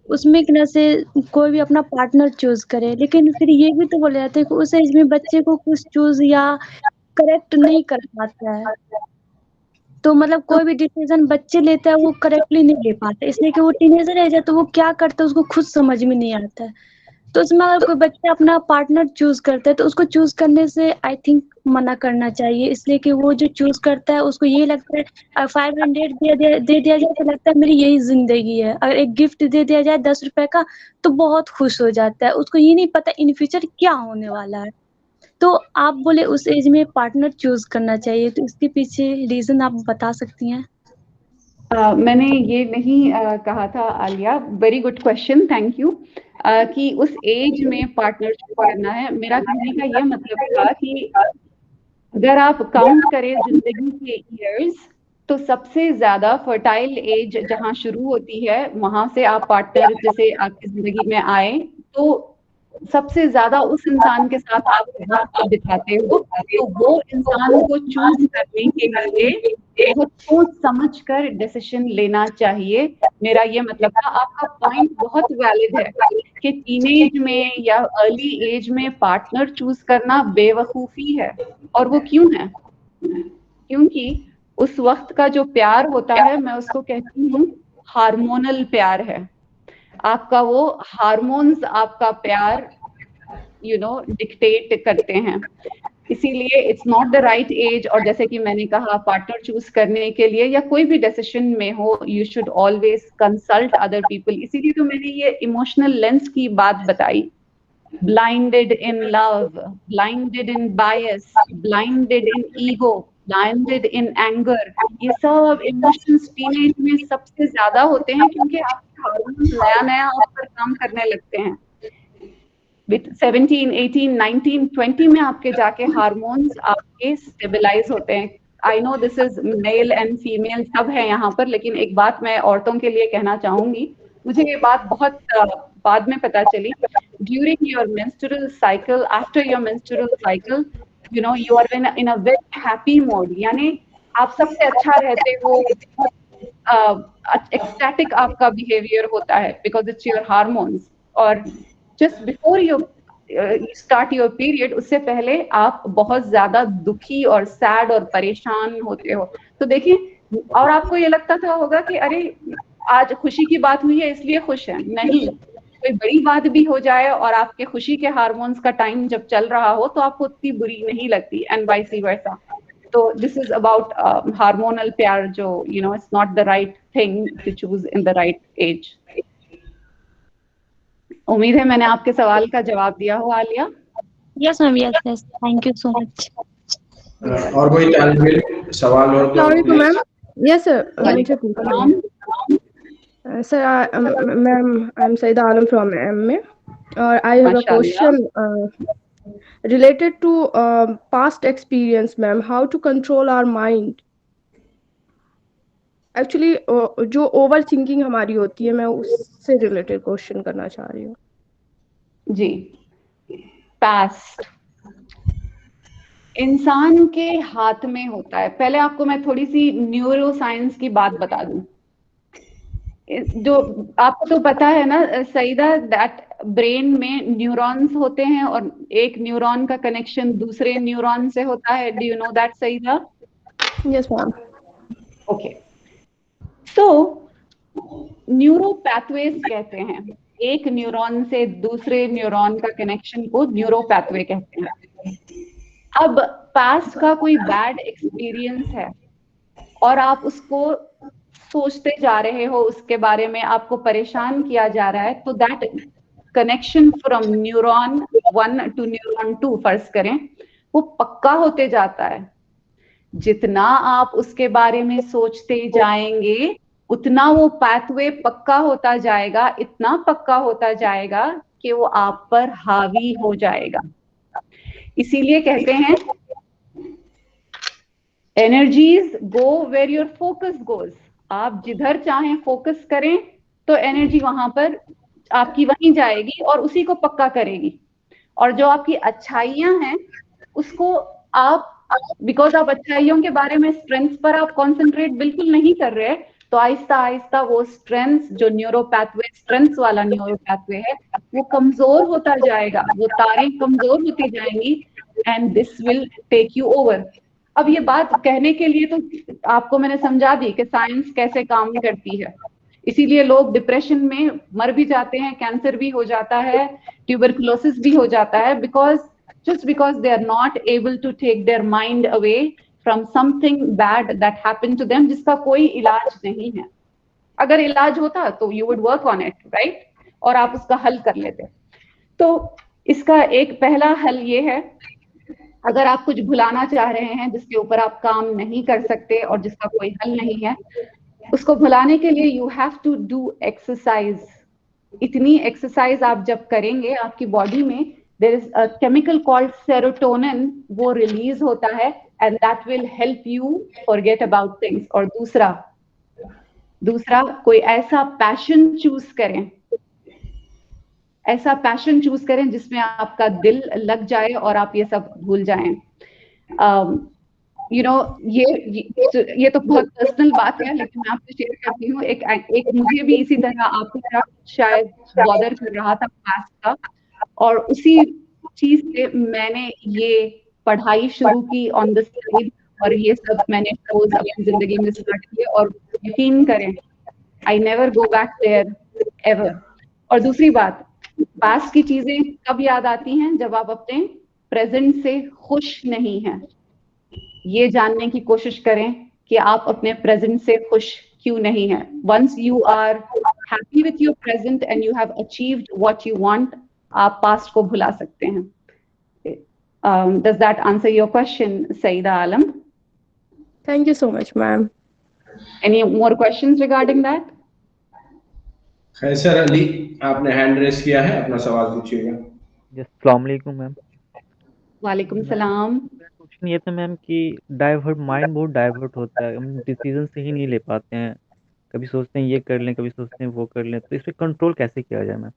उसमें कि ना से कोई भी अपना पार्टनर चूज करे, लेकिन फिर ये भी तो बोले जाते हैं कि उस एज में बच्चे को कुछ चूज या करेक्ट नहीं कर पाता है, तो मतलब कोई भी डिसीजन बच्चे लेता है वो करेक्टली नहीं ले पाते, इसलिए कि वो टीनेजर एज है, तो वो क्या करता है उसको खुद समझ में नहीं आता है। तो उसमें अगर कोई बच्चा अपना पार्टनर चूज करता है तो उसको चूज करने से आई थिंक मना करना चाहिए, इसलिए कि वो जो चूज करता है उसको ये लगता है 500 दे दिया जाए तो लगता है मेरी यही जिंदगी है, अगर एक गिफ्ट दे दिया जाए 10 रुपए का तो बहुत खुश हो जाता है, उसको ये नहीं पता इन फ्यूचर क्या होने वाला है। तो आप बोले उस एज में पार्टनर चूज करना चाहिए, तो इसके पीछे रीजन आप बता सकती हैं? मैंने ये नहीं कहा था Alia, very good question, thank you, कि उस एज में पार्टनर चूज करना है। मेरा कहने का ये मतलब था कि अगर आप काउंट करें जिंदगी के ईयर्स, तो सबसे ज्यादा फर्टाइल एज जहां शुरू होती है, वहां से आप पार्टनर जैसे आपकी जिंदगी में आए तो सबसे ज्यादा उस इंसान के साथ आप वक्त बिताते हो, तो वो इंसान को चूज करने के लिए बहुत सोच समझ कर डिसीजन लेना चाहिए। मेरा ये मतलब था। आपका पॉइंट बहुत वैलिड है कि टीनेज में या अर्ली एज में पार्टनर चूज करना बेवकूफी है, और वो क्यों है? क्योंकि उस वक्त का जो प्यार होता है, मैं उसको कहती हूँ हार्मोनल प्यार है। आपका वो हार्मोन्स आपका प्यार डिक्टेट करते हैं, इसीलिए it's not the right age. और जैसे कि मैंने कहा, पार्टनर चूज करने के लिए या कोई भी डिसीजन में हो, you should always consult other people. इसीलिए तो मैंने ये इमोशनल लेंस की बात बताई। Blinded in love, blinded in bias, blinded in ego, blinded in anger, ये सब इमोशंस टीनेज में सबसे ज्यादा होते हैं, क्योंकि आपके हार्मोन नया नया आप पर काम करने लगते हैं। विथ 17, 18, 19, 20 में आपके जाके हार्मोन्स आपके स्टेबलाइज होते हैं। I know this is male and female सब है यहाँ पर, लेकिन एक बात मैं औरतों के लिए कहना चाहूंगी, मुझे ये बात बहुत बाद में पता चली। During your menstrual cycle, after your menstrual cycle, you know you are in a very happy mood, यानी आप सबसे अच्छा रहते हो, एक्सटैटिक आपका बिहेवियर होता है बिकॉज इट्स योर हार्मोन्स। और just before you start your period, उससे पहले आप बहुत ज्यादा दुखी और सैड और परेशान होते हो। तो देखिए, और आपको ये लगता था होगा कि अरे आज खुशी की बात हुई है इसलिए खुश है, नहीं, कोई बड़ी बात भी हो जाए और आपके खुशी के हार्मोन्स का टाइम जब चल रहा हो तो आपको उतनी बुरी नहीं लगती, एंड वाइस वर्सा। तो दिस इज अबाउट हार्मोनल प्यार, जो you know it's not the right thing to choose in the right age. उम्मीद है मैंने आपके सवाल का जवाब दिया हो Aliya. Yes ma'am, yes, thank you so much. और कोई तालिब इल्म सवाल और तो मैम? यस सर, मुझे पूछना है sir. Ma'am, I am Saeeda Alam from MA और I have a question related to past experience, ma'am. How to control our mind? Actually, जो ओवर थिंकिंग हमारी होती है, मैं उससे रिलेटेड क्वेश्चन करना चाह रही हूँ। जी, पास्ट इंसान के हाथ में होता है। पहले आपको मैं थोड़ी सी न्यूरो साइंस की बात बता दूं। जो आपको तो पता है ना सईदा, दैट ब्रेन में न्यूरॉन्स होते हैं और एक न्यूरॉन का कनेक्शन दूसरे न्यूरॉन से होता है। Do you know that Saeeda? Yes ma'am. Okay, तो न्यूरो पैथवेज कहते हैं, एक न्यूरॉन से दूसरे न्यूरॉन का कनेक्शन को न्यूरो पैथवे कहते हैं। अब पास्ट का कोई बैड एक्सपीरियंस है और आप उसको सोचते जा रहे हो, उसके बारे में आपको परेशान किया जा रहा है, तो that connection from neuron 1 to neuron 2 फर्ज करें, वो पक्का होते जाता है। जितना आप उसके बारे में सोचते जाएंगे उतना वो पाथवे पक्का होता जाएगा, इतना पक्का होता जाएगा कि वो आप पर हावी हो जाएगा। इसीलिए कहते हैं energies go where your focus goes. आप जिधर चाहें फोकस करें तो एनर्जी वहां पर आपकी वहीं जाएगी और उसी को पक्का करेगी। और जो आपकी अच्छाइयां हैं उसको आप, बिकॉज आप अच्छाइयों के बारे में, स्ट्रेंथ पर आप कॉन्सेंट्रेट बिल्कुल नहीं कर रहे, तो आहिस्ता आहिस्ता वो स्ट्रेंथ, जो न्यूरोपैथवे स्ट्रेंथ वाला न्यूरोपैथवे है, वो कमजोर होता जाएगा, वो तारें कमजोर होती जाएंगी, and this will take you over. अब ये बात कहने के लिए तो आपको मैंने समझा दी कि साइंस कैसे काम करती है। इसीलिए लोग डिप्रेशन में मर भी जाते हैं, कैंसर भी हो जाता है, ट्यूबरकुलोसिस भी हो जाता है, just because they are not able to take their mind away from something bad that happened to them, जिसका कोई इलाज नहीं है। अगर इलाज होता तो you would work on it, right? और आप उसका हल कर लेते। तो इसका एक पहला हल ये है, अगर आप कुछ भुलाना चाह रहे हैं जिसके ऊपर आप काम नहीं कर सकते और जिसका कोई हल नहीं है, उसको भुलाने के लिए you have to do exercise। इतनी एक्सरसाइज आप जब करेंगे, आपकी बॉडी में there is a chemical called serotonin, वो रिलीज होता है, and that will help you forget about things। और दूसरा कोई ऐसा पैशन चूज करें, ऐसा पैशन चूज करें जिसमें आपका दिल लग जाए और आप ये सब भूल जाएं। यू नो ये तो बहुत पर्सनल बात है, लेकिन मैं आपसे शेयर करती हूँ। एक मुझे भी इसी तरह आपकी तरह शायद बॉदर कर रहा था पास्ट का, और उसी चीज से मैंने ये पढ़ाई शुरू की ऑन द साइड, और ये सब मैंने शोज अपनी जिंदगी में स्टार्ट किए, और यकीन करें I never go back there ever. और दूसरी बात, पास्ट की चीजें कब याद आती हैं? जब आप अपने प्रेजेंट से खुश नहीं हैं। ये जानने की कोशिश करें कि आप अपने प्रेजेंट से खुश क्यों नहीं हैं। Once you are happy with your present and you have achieved what you want, आप पास्ट को भुला सकते हैं। Does that answer your question, Saida Alam? Thank you so much, ma'am. Any more questions regarding that? Khaisar Ali, आपने hand raise किया है, अपना सवाल पूछिएगा। अस्सलाम वालेकुम मैम। वालेकुम सलाम। क्वेश्चन ये था मैम कि डाइवर्ट माइंड बहुत डाइवर्ट होता है, हम डिसीजन सही नहीं ले पाते हैं, कभी सोचते हैं ये कर लें, कभी सोचते हैं वो कर लें, तो इस पे कंट्रोल कैसे किया जाए मैम?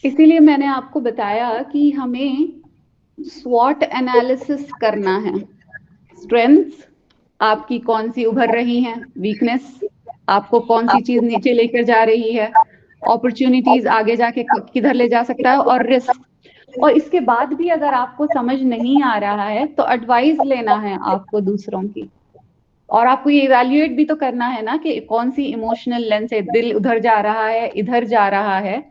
इसीलिए मैंने आपको बताया कि हमें स्वॉट एनालिसिस करना है। स्ट्रेंथ्स आपकी कौन सी उभर रही हैं, वीकनेस आपको कौन सी चीज नीचे लेकर जा रही है, अपॉर्चुनिटीज आगे जाके किधर ले जा सकता है, और रिस्क। और इसके बाद भी अगर आपको समझ नहीं आ रहा है तो एडवाइस लेना है आपको दूसरों की, और आपको ये इवैल्यूएट भी तो करना है ना कि कौन सी इमोशनल लेंस है, दिल उधर जा रहा है, इधर जा रहा है।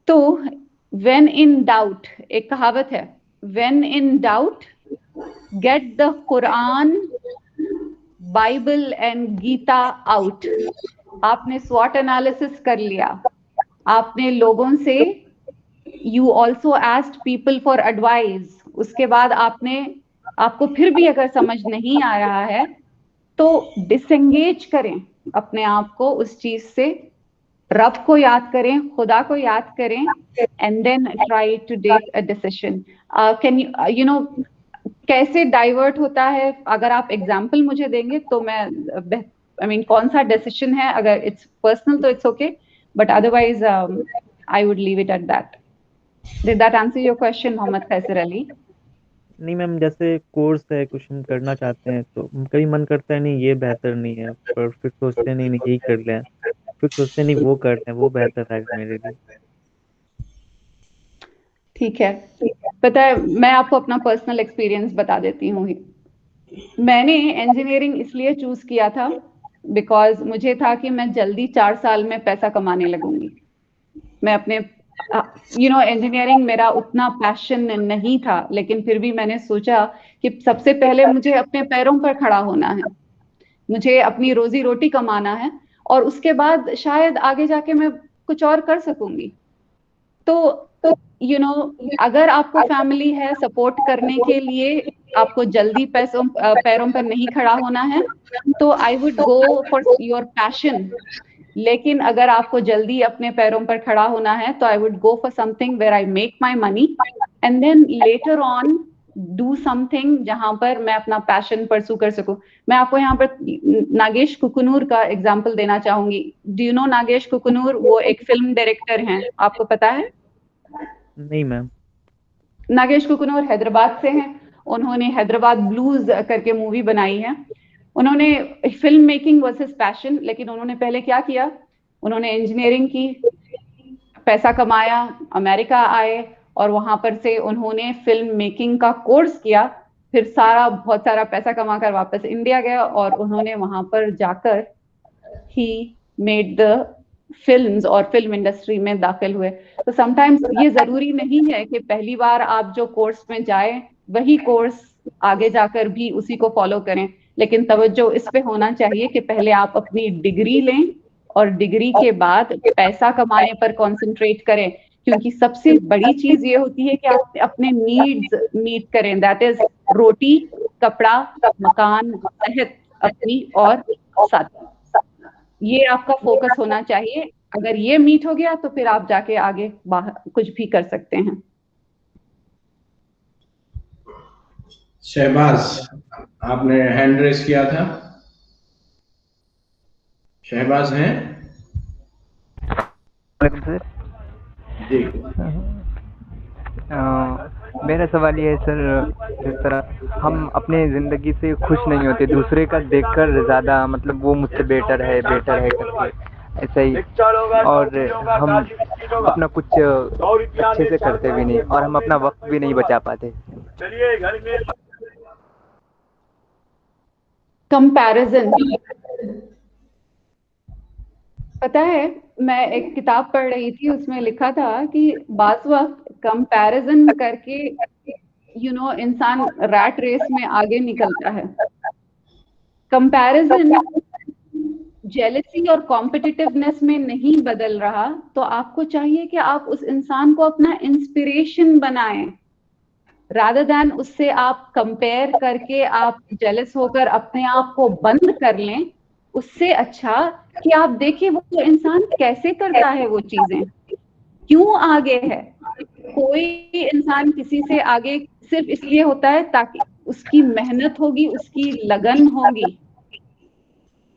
तो व्हेन इन डाउट, एक कहावत है, when in doubt get the Quran, Bible and Gita out. आपने स्वॉट एनालिसिस कर लिया, आपने लोगों से, you also asked people for advice, उसके बाद आपको फिर भी अगर समझ नहीं आ रहा है तो डिसएंगेज करें अपने आप को उस चीज से, रब को याद करें, खुदा को याद करें, and then try to take a decision. Can you know कैसे डाइवर्ट होता है, अगर आप एग्जाम्पल मुझे देंगे तो मैं आई मीन कौन सा डिसीजन है, अगर इट्स पर्सनल तो it's okay, but otherwise I would leave it at that. Did that answer your question Mohammad Khaiser Ali? नहीं मैम, जैसे कोर्स है, कुछ हम करना चाहते हैं तो कभी मन करता है नहीं ये बेहतर नहीं है, पर फिर सोचते हैं नहीं नहीं यही कर लें, फिर सोचते हैं नहीं वो करते हैं, वो बेहतर है मेरे लिए। ठीक है, पता है मैं आपको अपना पर्सनल एक्सपीरियंस बता देती हूँ। मैंने इंजीनियरिंग इसलिए चूज किया था बिकॉज मुझे था कि मैं जल्दी 4 साल में पैसा कमाने लगूंगी। मैं अपने इंजीनियरिंग मेरा उतना पैशन नहीं था, लेकिन फिर भी मैंने सोचा कि सबसे पहले मुझे अपने पैरों पर खड़ा होना है, मुझे अपनी रोजी रोटी कमाना है, और उसके बाद शायद आगे जाके मैं कुछ और कर सकूंगी। तो अगर आपको फैमिली है सपोर्ट करने के लिए, आपको जल्दी पैरों पर नहीं खड़ा होना है, तो I would go for your passion. लेकिन अगर आपको जल्दी अपने पैरों पर खड़ा होना है तो I would go for something where I make my money and then later on do something जहां पर मैं अपना पैशन परसू कर सकूं। मैं आपको यहाँ पर नागेश कुकुनूर का एग्जाम्पल देना चाहूंगी। Do you no Nagesh Kukunoor? वो एक फिल्म डायरेक्टर हैं, आपको पता है? नहीं मैम। नागेश कुकुनूर हैदराबाद से हैं, उन्होंने हैदराबाद ब्लूज करके मूवी बनाई है। उन्होंने film making was his passion, लेकिन उन्होंने पहले क्या किया, उन्होंने इंजीनियरिंग की, पैसा कमाया, अमेरिका आए और वहां पर से उन्होंने फिल्म मेकिंग का कोर्स किया, फिर बहुत सारा पैसा कमाकर वापस इंडिया गए और उन्होंने वहां पर जाकर ही मेड द फिल्म्स और फिल्म इंडस्ट्री में दाखिल हुए। तो समटाइम्स ये जरूरी नहीं है कि पहली बार आप जो कोर्स में जाए वही कोर्स आगे जाकर भी उसी को फॉलो करें, लेकिन तवज्जो इस पे होना चाहिए कि पहले आप अपनी डिग्री लें और डिग्री के बाद पैसा कमाने पर कंसंट्रेट करें, क्योंकि सबसे बड़ी चीज ये होती है कि आप अपने नीड्स मीट करें, दैट इज रोटी, कपड़ा, मकान, सेहत अपनी और साथी। ये आपका फोकस होना चाहिए। अगर ये मीट हो गया तो फिर आप जाके आगे कुछ भी कर सकते हैं। शहबाज, आपने हैंड रेस किया था। शहबाज हैं? सर जी। मेरा सवाल ये है सर, जिस तरह हम अपने ज़िंदगी से खुश नहीं होते, दूसरे का देखकर ज़्यादा मतलब वो मुझसे बेटर है करके ऐसा ही, और हम अपना कुछ अच्छे से करते भी नहीं और हम अपना वक्त भी नहीं बचा पाते। कंपैरिजन, पता है मैं एक किताब पढ़ रही थी, उसमें लिखा था कि बाज़ वक्त कंपैरिजन करके इंसान रैट रेस में आगे निकलता है। कंपैरिजन जेलसी और कॉम्पिटिटिवनेस में नहीं बदल रहा, तो आपको चाहिए कि आप उस इंसान को अपना इंस्पिरेशन बनाएं, रादर दैन उससे आप कंपेयर करके आप जेलस होकर अपने आप को बंद कर लें। उससे अच्छा कि आप देखिए वो इंसान कैसे करता है वो चीजें, क्यों आगे है। कोई इंसान किसी से आगे सिर्फ इसलिए होता है ताकि उसकी मेहनत होगी, उसकी लगन होगी,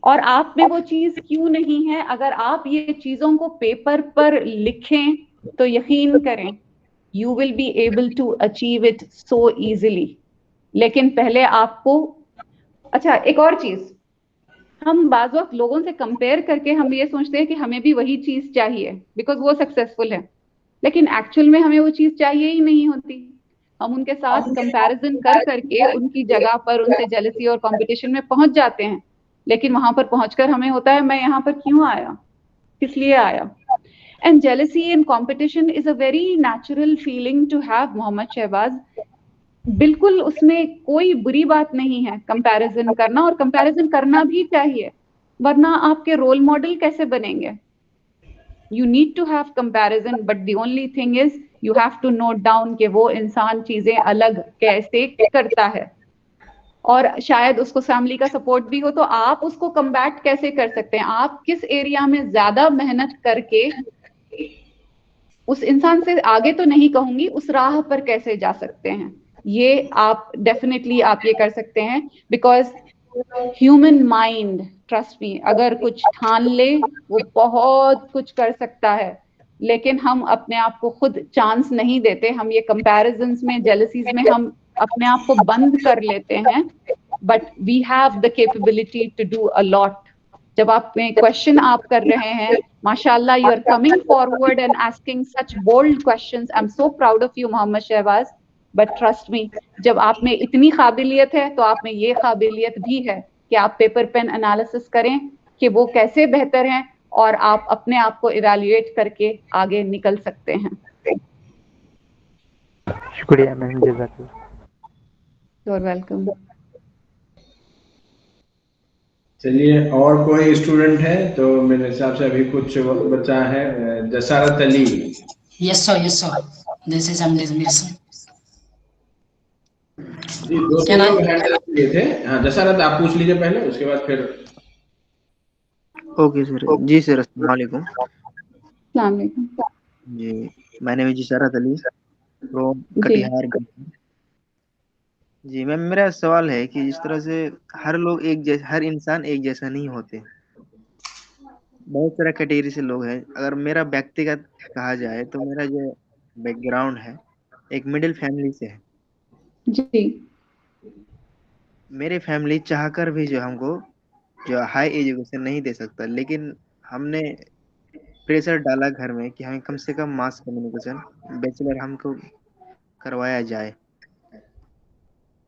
और आप में वो चीज क्यों नहीं है। अगर आप ये चीजों को पेपर पर लिखें तो यकीन करें you will be able to achieve it so easily. लेकिन पहले आपको, अच्छा एक और चीज, हम बाज वक्त लोगों से कंपेयर करके हम ये सोचते हैं कि हमें भी वही चीज चाहिए बिकॉज वो सक्सेसफुल है, लेकिन एक्चुअल में हमें वो चीज चाहिए ही नहीं होती। हम उनके साथ कंपैरिजन कर करके उनकी जगह पर उनसे जेलसी और कंपटीशन में पहुंच जाते हैं, लेकिन वहां पर पहुंचकर हमें होता है मैं यहाँ पर क्यों आया, किस लिए आया। And jealousy in competition is a very natural feeling to have Mohammad Shahbaz. बिल्कुल उसमें कोई बुरी बात नहीं है कंपैरिजन करना, और कंपैरिजन करना भी चाहिए, वरना आपके रोल मॉडल कैसे बनेंगे। You need to have comparison, but the only thing is you have to note down कि वो इंसान चीजें अलग कैसे करता है, और शायद उसको फैमिली का सपोर्ट भी हो, तो आप उसको कम्बैट कैसे कर सकते हैं, आप किस एरिया में ज्यादा मेहनत करके उस इंसान से आगे तो नहीं कहूंगी, उस राह पर कैसे जा सकते हैं। ये आप डेफिनेटली आप ये कर सकते हैं, because human mind, trust me, अगर कुछ ठान ले वो बहुत कुछ कर सकता है, लेकिन हम अपने आप को खुद चांस नहीं देते। हम ये कंपैरिजंस में, जेलसीज में हम अपने आप को बंद कर लेते हैं, but we have the capability to do a lot. जब आप क्वेश्चन आप कर रहे हैं, माशाल्लाह, you are coming forward and asking such bold questions. I am so proud of you Mohammad Shahbaz, but trust me, जब आप में इतनी काबिलियत है तो आप में ये काबिलियत भी है कि आप पेपर पेन एनालिसिस करें कि वो कैसे बेहतर हैं, और आप अपने आप को इवैल्यूएट करके आगे निकल सकते हैं। शुक्रिया मैम, जज़ाकल्लाह। You are welcome. चलिए, और कोई स्टूडेंट है तो मेरे हिसाब से अभी कुछ बचा है। Jasarat Ali. Yes sir, this is Amreez sir. जी, दो तीन लोग हैंड अप किए थे। हाँ जसारत, आप पूछ लीजिए पहले, उसके बाद फिर। Okay sir. जी सर, अस्सलाम वालेकुम। अस्सलाम वालेकुम जी, मैंने भी जसारत अली फ्रॉम कटिहार। जी मैम, मेरा सवाल है कि जिस तरह से हर इंसान एक जैसा नहीं होते, बहुत सारा कैटेगरी से लोग हैं। अगर मेरा व्यक्तिगत कहा जाए तो मेरा जो बैकग्राउंड है एक मिडिल फैमिली से है। जी। मेरी फैमिली चाहकर भी जो हमको जो हाई एजुकेशन नहीं दे सकता, लेकिन हमने प्रेशर डाला घर में कि हमें कम से कम मास कम्युनिकेशन बैचलर हमको करवाया जाए,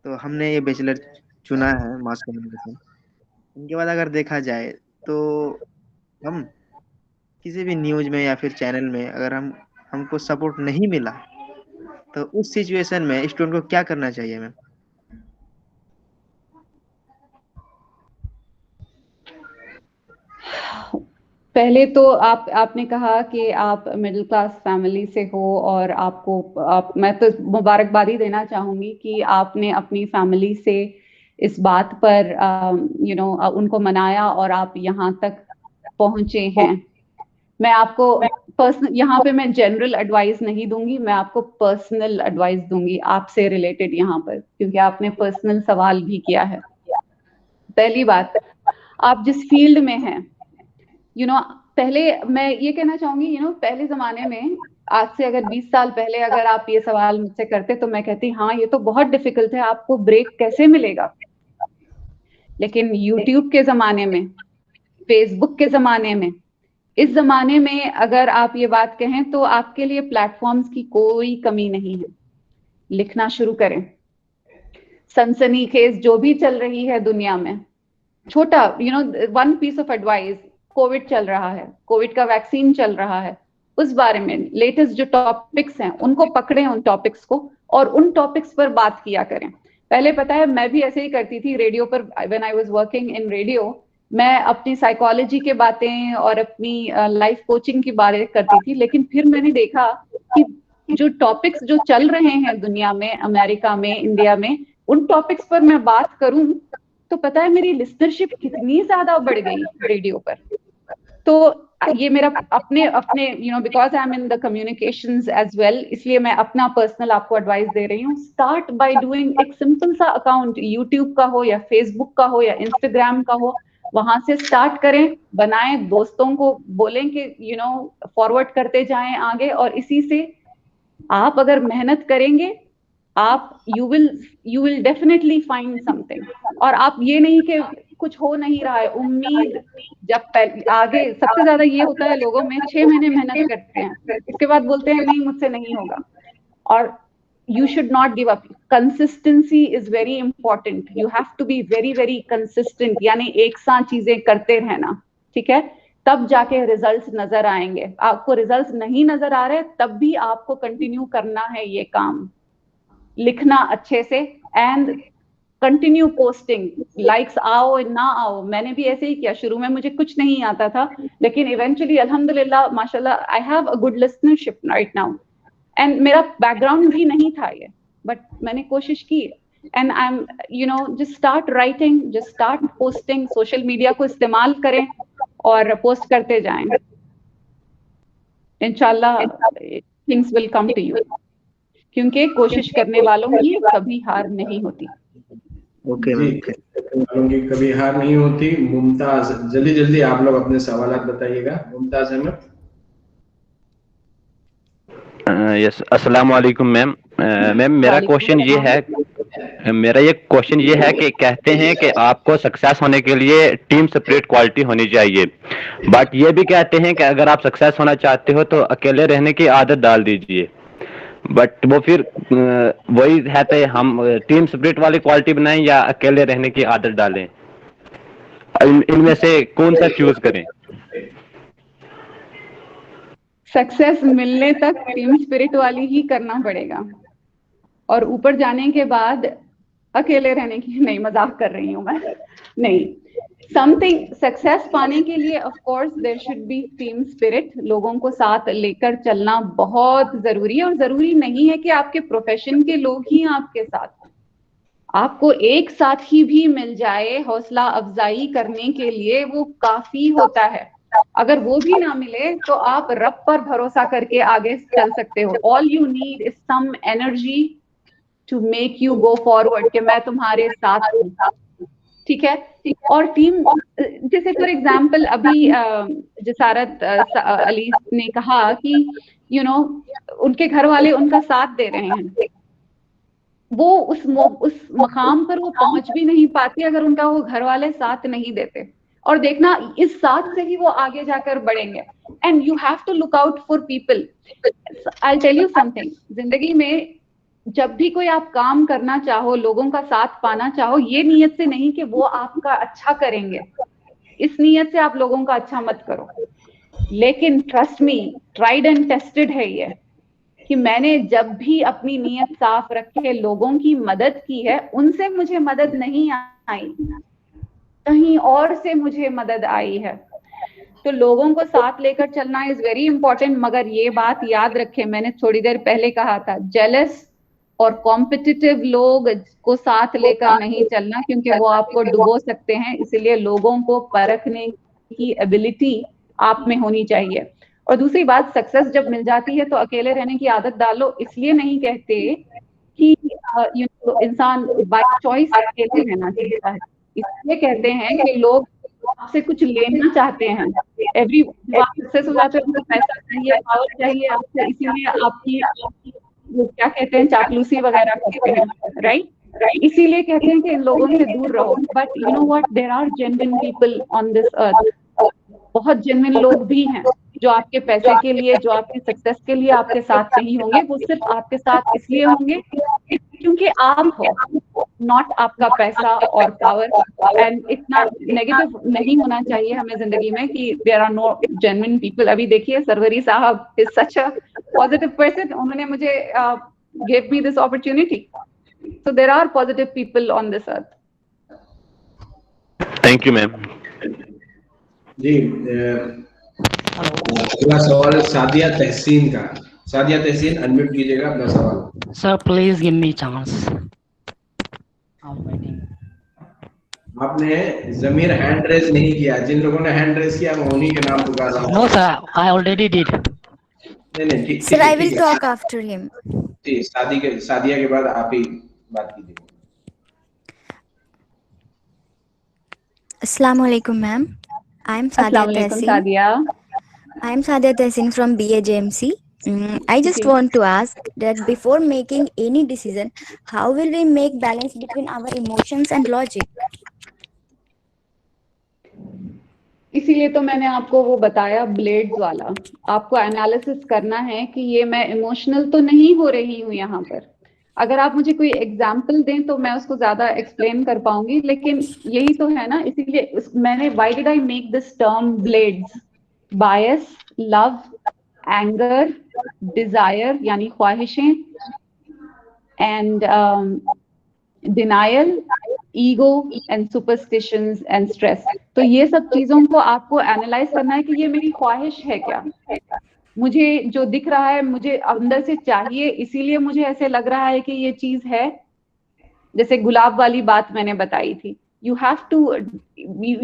तो हमने ये बैचलर चुना है, मास कम्युनिकेशन। इनके बाद अगर देखा जाए तो हम किसी भी न्यूज में या फिर चैनल में अगर हमको सपोर्ट नहीं मिला, तो उस सिचुएशन में स्टूडेंट को क्या करना चाहिए मैम? पहले तो आपने कहा कि आप मिडिल क्लास फैमिली से हो, और मैं तो मुबारकबादी देना चाहूंगी कि आपने अपनी फैमिली से इस बात पर उनको मनाया और आप यहाँ तक पहुंचे हैं। मैं आपको यहाँ पे मैं जनरल एडवाइस नहीं दूंगी, मैं आपको पर्सनल एडवाइस दूंगी आपसे रिलेटेड यहाँ पर, क्योंकि आपने पर्सनल सवाल भी किया है। पहली बात, आप जिस फील्ड में हैं, पहले मैं ये कहना चाहूंगी, पहले जमाने में, आज से अगर 20 साल पहले अगर आप ये सवाल मुझसे करते तो मैं कहती हाँ ये तो बहुत डिफिकल्ट है, आपको ब्रेक कैसे मिलेगा। लेकिन यूट्यूब के जमाने में, फेसबुक के जमाने में, इस जमाने में अगर आप ये बात कहें तो आपके लिए प्लेटफॉर्म्स की कोई कमी नहीं है। लिखना शुरू करें। सनसनीखेज जो भी चल रही है दुनिया में, छोटा one piece of advice, Covid चल रहा है, कोविड का वैक्सीन चल रहा है, उस बारे में लेटेस्ट जो टॉपिक्स हैं उनको पकड़ें, उन टॉपिक्स को, और उन टॉपिक्स पर बात किया करें। पहले पता है मैं भी ऐसे ही करती थी रेडियो पर, when I was working in radio, मैं अपनी साइकोलॉजी के बातें और अपनी लाइफ कोचिंग की बातें करती थी। लेकिन फिर मैंने देखा कि जो टॉपिक्स जो चल रहे हैं दुनिया में, अमेरिका में, इंडिया में, उन टॉपिक्स पर मैं बात करूं तो पता है मेरी लिसनरशिप कितनी ज्यादा बढ़ गई रेडियो पर। तो ये मेरा अपने because I am in the communications as well, इसलिए मैं अपना पर्सनल आपको एडवाइस दे रही हूँ। स्टार्ट बाय डूइंग एक सिंपल सा अकाउंट, यूट्यूब का हो या फेसबुक का हो या इंस्टाग्राम का हो, वहां से स्टार्ट करें, बनाएं, दोस्तों को बोलें कि फॉरवर्ड करते जाएं आगे, और इसी से आप अगर मेहनत करेंगे आप you will definitely find something. और आप ये नहीं कि कुछ हो नहीं रहा है, उम्मीद जब आगे सबसे ज्यादा ये होता है लोगों में, 6 महीने मेहनत करते हैं, इसके बाद बोलते हैं नहीं मुझसे नहीं होगा। और you should not give up. Consistency is very important. You have to be very very consistent, यानी एक साथ चीजें करते रहना, ठीक है, तब जाके रिजल्ट्स नजर आएंगे। आपको रिजल्ट्स नहीं नजर आ रहे तब भी आपको कंटिन्यू करना है ये काम, लिखना अच्छे से एंड कंटिन्यू पोस्टिंग। लाइक्स आओ ना आओ, मैंने भी ऐसे ही किया, शुरू में मुझे कुछ नहीं आता था, लेकिन इवेंचुअली अल्हम्दुलिल्लाह माशाल्लाह I have a good listenership right now. And मेरा बैकग्राउंड भी नहीं था ये, बट मैंने कोशिश की। And I am just start writing, just start posting, social media को इस्तेमाल करें और पोस्ट करते जाएं। इंशाल्लाह things will come to you, क्योंकि कोशिश करने वालों की कभी हार नहीं होती। ओके की कभी हार नहीं होती। मुमताज, जल्दी जल्दी आप लोग अपने सवाल बताइएगा। मुमताज अहमद। यस, अस्सलाम वालेकुम मैम। मैम मेरा क्वेश्चन ये है, कि कहते हैं कि आपको सक्सेस होने के लिए टीम स्पिरिट क्वालिटी होनी चाहिए, बट ये भी कहते हैं कि अगर आप सक्सेस होना चाहते हो तो अकेले रहने की आदत डाल दीजिए। बट वो फिर वही है, तो हम टीम स्पिरिट वाली क्वालिटी बनाएं या अकेले रहने की आदत डालें, इनमें से कौन सा चूज करें? सक्सेस मिलने तक टीम स्पिरिट वाली ही करना पड़ेगा, और ऊपर जाने के बाद अकेले रहने की नहीं, मजाक कर रही हूँ मैं, नहीं। समथिंग सक्सेस पाने के लिए of course there should be team spirit, लोगों को साथ लेकर चलना बहुत जरूरी है। और जरूरी नहीं है कि आपके प्रोफेशन के लोग ही आपके साथ, आपको एक साथी भी मिल जाए हौसला अफजाई करने के लिए, वो काफी होता है। अगर वो भी ना मिले तो आप रब पर भरोसा करके आगे चल सकते हो। All you need is some energy to make you go forward, कि मैं तुम्हारे साथ हूँ, ठीक है। और टीम, जैसे फॉर एग्जाम्पल अभी जसारत अली ने कहा कि उनके घर वाले उनका साथ दे रहे हैं, वो उस मकाम पर वो पहुंच भी नहीं पाती अगर उनका वो घर वाले साथ नहीं देते। और देखना इस साथ से ही वो आगे जाकर बढ़ेंगे। And you have to look out for people. I tell you something, जिंदगी में जब भी कोई आप काम करना चाहो, लोगों का साथ पाना चाहो, ये नियत से नहीं कि वो आपका अच्छा करेंगे, इस नियत से आप लोगों का अच्छा मत करो। लेकिन trust me, tried and tested है ये, कि मैंने जब भी अपनी नियत साफ रख के लोगों की मदद की है, उनसे मुझे मदद नहीं आई, कहीं और से मुझे मदद आई है। तो लोगों को साथ लेकर चलना इज वेरी इंपॉर्टेंट। मगर ये बात याद रखें, मैंने थोड़ी देर पहले कहा था, जेलस और कॉम्पिटिटिव लोग को साथ लेकर नहीं चलना, क्योंकि वो आपको डुबो सकते हैं। इसलिए लोगों को परखने की एबिलिटी आप में होनी चाहिए। और दूसरी बात, सक्सेस जब मिल जाती है तो अकेले रहने की आदत डालो, इसलिए नहीं कहते कि इंसान बाय चॉइस अकेले रहना चाहता है, इसलिए कहते हैं कि लोग आपसे कुछ लेना चाहते हैं। एवरी सक्सेस हो जाते हैं, उनको पैसा चाहिए, पावर चाहिए आपसे, इसीलिए आपकी क्या कहते हैं, चापलूसी वगैरह करते हैं, राइट। इसीलिए कहते हैं कि इन लोगों से दूर रहो। But you know what, there are genuine people on this earth. बहुत जेन्युइन लोग भी हैं जो आपके पैसे के लिए, जो आपके सक्सेस के लिए आपके साथ नहीं होंगे। वो सिर्फ आपके साथ इसलिए होंगे क्योंकि आप हो, नॉट आपका पैसा और पावर। एंड इतना नेगेटिव नहीं होना चाहिए हमें जिंदगी में कि there are no genuine people. अभी देखिए सरवरी साहब is such a positive person, उन्होंने मुझे give me this opportunity. So there are positive people on this earth. Thank you ma'am. जी, अगला सवाल सादिया तहसीन का। सादिया तहसीन, अनम्यूट कीजिएगा अपना सवाल। Sir, please give me chance. आपने जमीर हैंड रेज नहीं किया, जिन लोगों ने हैंड रेज किया मैं उन्हीं के नाम पुकार रहा हूँ। No, sir. I already did. नहीं ठीक Sir, I ठीक will है। talk after him. जी, सादिया के बाद आप ही बात कीजिए। Assalamu alaikum, ma'am. I am Sadia Assalamu alaikum, Tehsin. Sadia. I am Sadia Tehsin from BAJMC. I just Okay. want to ask that before making any decision, how will we make balance between our emotions and logic? इसीलिए तो मैंने आपको वो बताया blades वाला। आपको analysis करना है कि ये मैं इमोशनल तो नहीं हो रही हूँ यहाँ पर। अगर आप मुझे कोई एग्जाम्पल दें तो मैं उसको ज्यादा एक्सप्लेन कर पाऊंगी, लेकिन यही तो है ना। इसीलिए मैंने why did I make this term blades? Bias, love, anger, desire यानी ख्वाहिशें, and denial, ego and superstitions and stress. तो ये सब चीजों को आपको एनालाइज करना है कि ये मेरी ख्वाहिश है क्या, मुझे जो दिख रहा है मुझे अंदर से चाहिए, इसीलिए मुझे ऐसे लग रहा है कि ये चीज है। जैसे गुलाब वाली बात मैंने बताई थी, you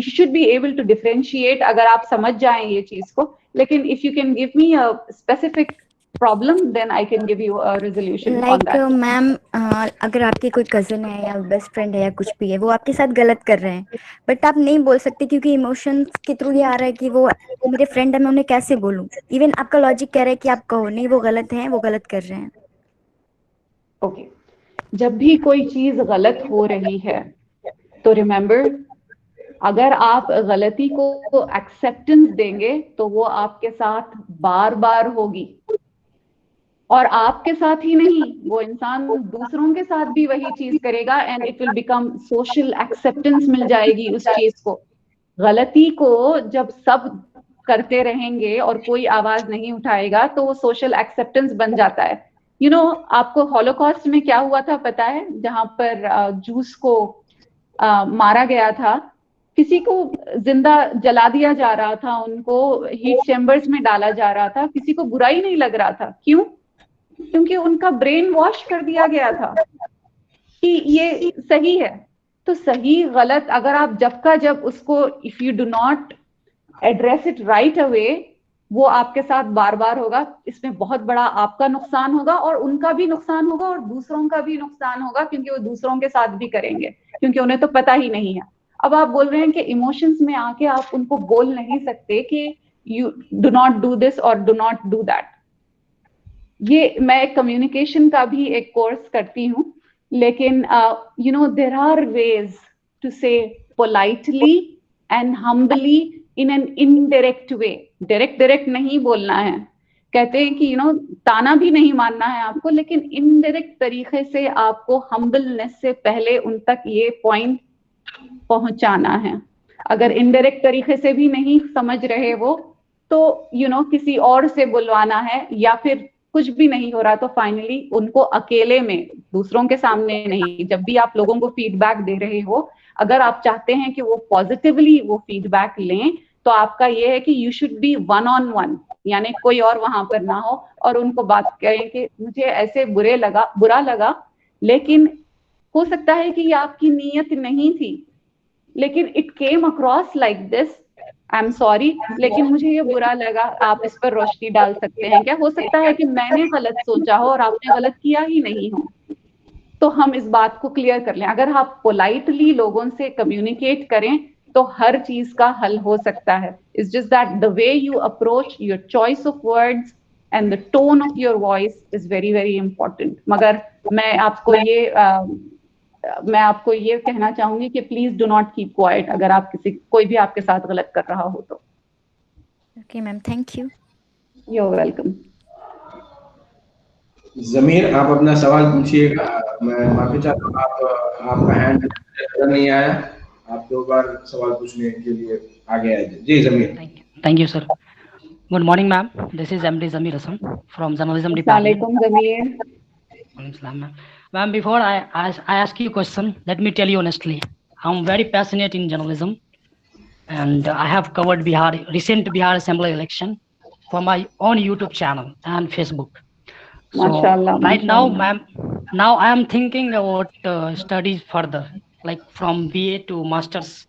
should be able to differentiate अगर आप समझ जाएं ये चीज को। लेकिन if you can give me a specific problem then I can give you a resolution on that. Ma'am, अगर आपकी कोई कजन है या बेस्ट फ्रेंड है या कुछ भी है, वो आपके साथ गलत कर रहे हैं, बट आप नहीं बोल सकते क्योंकि इमोशंस के थ्रू ये आ रहा है कि वो मेरे फ्रेंड है, मैं उन्हें कैसे बोलूं। इवन आपका लॉजिक कह रहा है कि आप कहो नहीं, वो गलत है, वो गलत कर रहे हैं। ओके, जब भी कोई चीज गलत हो रही है तो रिमेम्बर, अगर आप गलती को एक्सेप्टेंस देंगे तो वो आपके साथ बार बार होगी, और आपके साथ ही नहीं, वो इंसान दूसरों के साथ भी वही चीज करेगा, and it will become social acceptance मिल जाएगी उस चीज को। गलती को जब सब करते रहेंगे और कोई आवाज नहीं उठाएगा तो वो सोशल एक्सेप्टेंस बन जाता है। यू नो, आपको हॉलोकॉस्ट में क्या हुआ था पता है? जहां पर जूस को मारा गया था, किसी को जिंदा जला दिया जा रहा था, उनको हीट चैम्बर्स में डाला जा रहा था, किसी को बुरा ही नहीं लग रहा था। क्यों? क्योंकि उनका ब्रेन वॉश कर दिया गया था कि ये सही है। तो सही गलत अगर आप जब उसको, if you do not address it right away, वो आपके साथ बार बार होगा। इसमें बहुत बड़ा आपका नुकसान होगा और उनका भी नुकसान होगा और दूसरों का भी नुकसान होगा, क्योंकि वो दूसरों के साथ भी करेंगे, क्योंकि उन्हें तो पता ही नहीं है। अब आप बोल रहे हैं कि इमोशंस में आके आप उनको बोल नहीं सकते कि you do not do this और डू नॉट डू दैट। ये मैं कम्युनिकेशन का भी एक कोर्स करती हूँ, लेकिन you know there are ways to say politely and humbly in an indirect way. Direct नहीं बोलना है। कहते हैं कि यू नो ताना भी नहीं मानना है आपको, लेकिन इनडायरेक्ट तरीके से आपको हम्बलनेस से पहले उन तक ये पॉइंट पहुंचाना है। अगर इनडायरेक्ट तरीके से भी नहीं समझ रहे वो, तो यू नो किसी और से बुलवाना है, या फिर कुछ भी नहीं हो रहा तो फाइनली उनको अकेले में, दूसरों के सामने नहीं, जब भी आप लोगों को फीडबैक दे रहे हो, अगर आप चाहते हैं कि वो पॉजिटिवली वो फीडबैक लें, तो आपका ये है कि you should B one on one, यानी कोई और वहां पर ना हो, और उनको बात करें कि मुझे ऐसे बुरा लगा, लेकिन हो सकता है कि ये आपकी नीयत नहीं थी, लेकिन it came across like this, I am sorry, लेकिन मुझे ये बुरा लगा, आप इस पर रोशनी डाल सकते हैं क्या? हो सकता है कि मैंने गलत सोचा हो और आपने गलत किया ही नहीं हो, तो हम इस बात को क्लियर कर लें। अगर आप पोलाइटली लोगों से कम्युनिकेट करें तो हर चीज का हल हो सकता है। It's just that the way you approach, your choice of words and the tone of your voice is very very important. मगर मैं आपको ये कहना चाहूंगी कि please do not keep quiet अगर आप कोई भी आपके साथ गलत कर रहा हो तो। Okay ma'am, thank you. You are welcome. Zameer, आप अपना सवाल पूछिएगा। मैं माफी चाहता हूँ, आपका हैंड नजर नहीं आया, आप 2 बार सवाल पूछने के लिए आगे आए। जी जमीर। Thank you, sir. Good morning, ma'am. This is MD Zamir Assam from Journalism Department. Assalamualaikum, Zamir. Ma'am, before I ask you a question, let me tell you honestly, I'm very passionate in journalism, and I have covered recent Bihar Assembly election for my own YouTube channel and Facebook. So Mashallah, right now, ma'am, now I am thinking about studies further. like from BA to masters.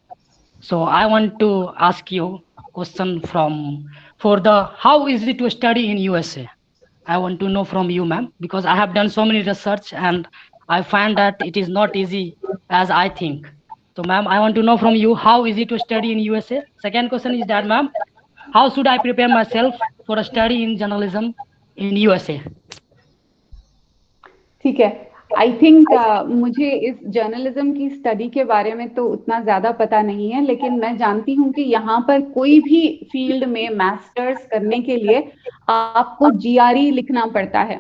So I want to ask you question for the how is it to study in USA? I want to know from you, ma'am, because I have done so many research and I find that it is not easy as I think. So, ma'am, I want to know from you how is it to study in USA? Second question is that, ma'am, how should I prepare myself for a study in journalism in USA? ठीक है। I think मुझे इस journalism की study के बारे में तो उतना ज्यादा पता नहीं है, लेकिन मैं जानती हूँ कि यहाँ पर कोई भी फील्ड में मास्टर्स करने के लिए आपको GRE लिखना पड़ता है।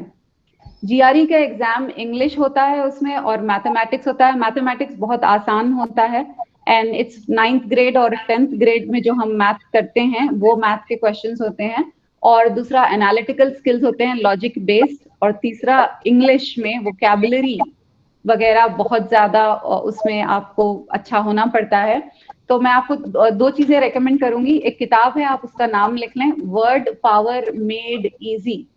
GRE का एग्जाम इंग्लिश होता है उसमें और मैथमेटिक्स होता है। मैथमेटिक्स बहुत आसान होता है एंड इट्स 9th ग्रेड और 10th ग्रेड में जो हम मैथ करते हैं वो मैथ के क्वेश्चंस होते हैं, और दूसरा एनालिटिकल स्किल्स होते हैं लॉजिक बेस्ड, और तीसरा इंग्लिश में वोकैबुलरी वगैरह बहुत ज्यादा उसमें आपको अच्छा होना पड़ता है। तो मैं आपको दो चीजें रेकमेंड करूंगी। एक किताब है, आप उसका नाम लिख लें, word power made easy,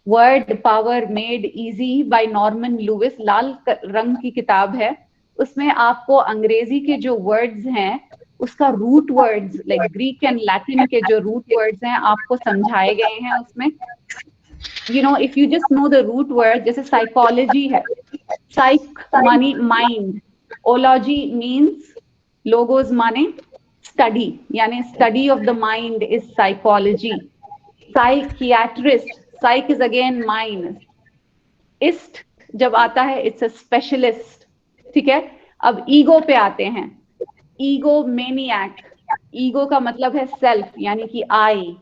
word power made easy by Norman Lewis. लाल रंग की किताब है। उसमें आपको अंग्रेजी के जो वर्ड्स हैं उसका root words like Greek and Latin के जो रूट वर्ड्स हैं आपको समझाए गए हैं उसमें। You know, if you just know the root word, जैसे साइकोलॉजी है, साइक मानी माइंड, ओलॉजी मीन्स लोगोज माने स्टडी, यानी study of the mind is psychology. Psychiatrist, psych is again mind, ist जब आता है इट्स अ स्पेशलिस्ट, ठीक है। अब ईगो पे आते हैं, ईगो मेनियक, ईगो का मतलब है सेल्फ यानी कि आई,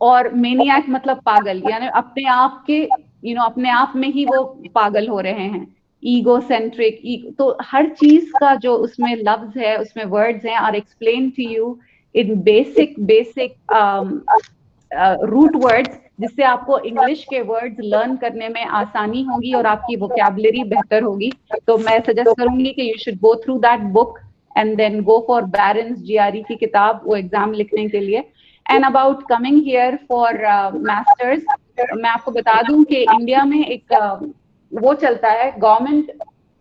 और मेनियक मतलब पागल, यानी अपने आप के अपने आप में ही वो पागल हो रहे हैं, ईगो सेंट्रिक। तो हर चीज का जो उसमें लफ्ज है, उसमें वर्ड्स हैं, are explain to you in basic root words, जिससे आपको इंग्लिश के वर्ड्स लर्न करने में आसानी होगी और आपकी वोकैबुलरी बेहतर होगी। तो मैं सजेस्ट करूंगी कि you should go through that book and then go for Barron's GRE की किताब, वो एग्जाम लिखने के लिए। And about coming here for masters, मैं आपको बता दूं कि इंडिया में एक वो चलता है गवर्नमेंट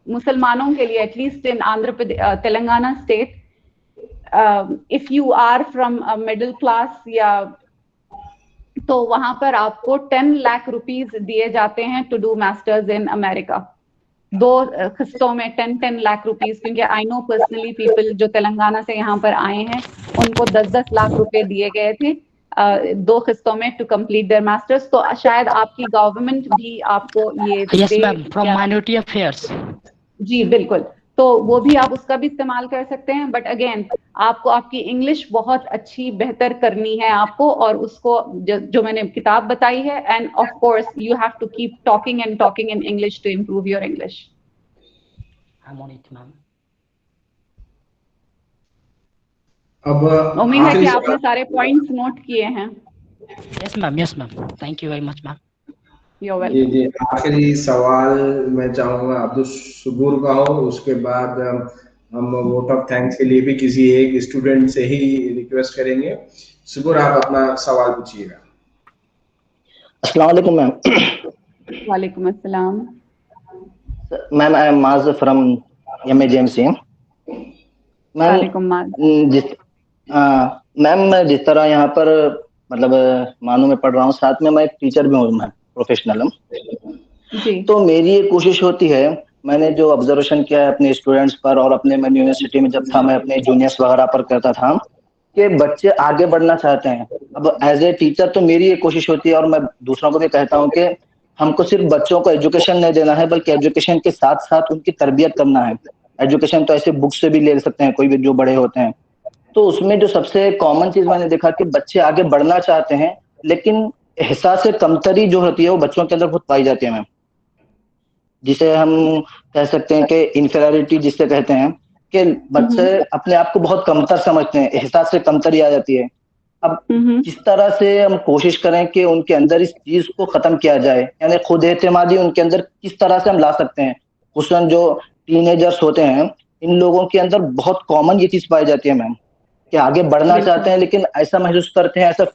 मुसलमानों के लिए, at least in Andhra Pradesh, Telangana state, if you are from middle class या तो वहां पर आपको 10 लाख रुपीस दिए जाते हैं to do masters in America, 2 किस्तों में 10 लाख रुपीस। क्योंकि आई नो पर्सनली पीपल जो तेलंगाना से यहाँ पर आए हैं उनको 10 लाख रुपए दिए गए थे 2 किस्तों में टू कंप्लीट देयर मास्टर्स। तो शायद आपकी गवर्नमेंट भी आपको ये yes ma'am, from minority affairs. जी बिल्कुल, तो वो भी आप उसका भी इस्तेमाल कर सकते हैं। बट अगेन आपको आपकी इंग्लिश बहुत अच्छी बेहतर करनी है आपको, और उसको जो मैंने किताब बताई है, and of course you have to keep talking and talking in English to improve your English. अब उम्मीद है कि आपने सारे पॉइंट्स नोट किए हैं। Yes ma'am, thank you very much ma'am. जी, आखिरी सवाल मैं चाहूंगा अब्दुल सुबूर का हो, उसके बाद हम वोट ऑफ थैंक्स के लिए भी किसी एक स्टूडेंट से ही रिक्वेस्ट करेंगे। सुबूर, आप अपना सवाल पूछिएगा। अस्सलाम वालेकुम मैम। वालेकुम अस्सलाम मैम, आई एम माज फ्रॉम MAJMC। मैम जिस तरह यहाँ पर मतलब मानू में पढ़ रहा हूँ, साथ में मैं एक टीचर भी हूँ, मैं प्रोफेशनल हूँ। तो मेरी ये कोशिश होती है, मैंने जो ऑब्जर्वेशन किया है अपने स्टूडेंट्स पर और अपने मैं यूनिवर्सिटी में जब था, मैं अपने जूनियर्स वगैरह पर करता था कि बच्चे आगे बढ़ना चाहते हैं। अब एज ए टीचर तो मेरी ये कोशिश होती है, और मैं दूसरों को भी कहता हूँ कि हमको सिर्फ बच्चों को एजुकेशन नहीं देना है, बल्कि एजुकेशन के साथ साथ उनकी तरबियत करना है। एजुकेशन तो ऐसे बुक से भी ले सकते हैं कोई भी जो बड़े होते हैं। तो उसमें जो सबसे कॉमन चीज मैंने देखा कि बच्चे आगे बढ़ना चाहते हैं, लेकिन एहसास से कमतरी जो होती है वो बच्चों के अंदर बहुत पाई जाती है मैम, जिसे हम कह सकते हैं कि इंफीरियरिटी जिससे कहते हैं, कि बच्चे अपने आप को बहुत कमतर समझते हैं, एहसास से कमतरी आ जाती है। अब किस तरह से हम कोशिश करें कि उनके अंदर इस चीज को खत्म किया जाए, यानी खुद एतमादी उनके अंदर किस तरह से हम ला सकते हैं। खुसूसन जो टीनेजर्स होते हैं, इन लोगों के अंदर बहुत कॉमन ये चीज पाई जाती है मैम, कि आगे बढ़ना चाहते हैं लेकिन ऐसा महसूस करते हैं, ऐसा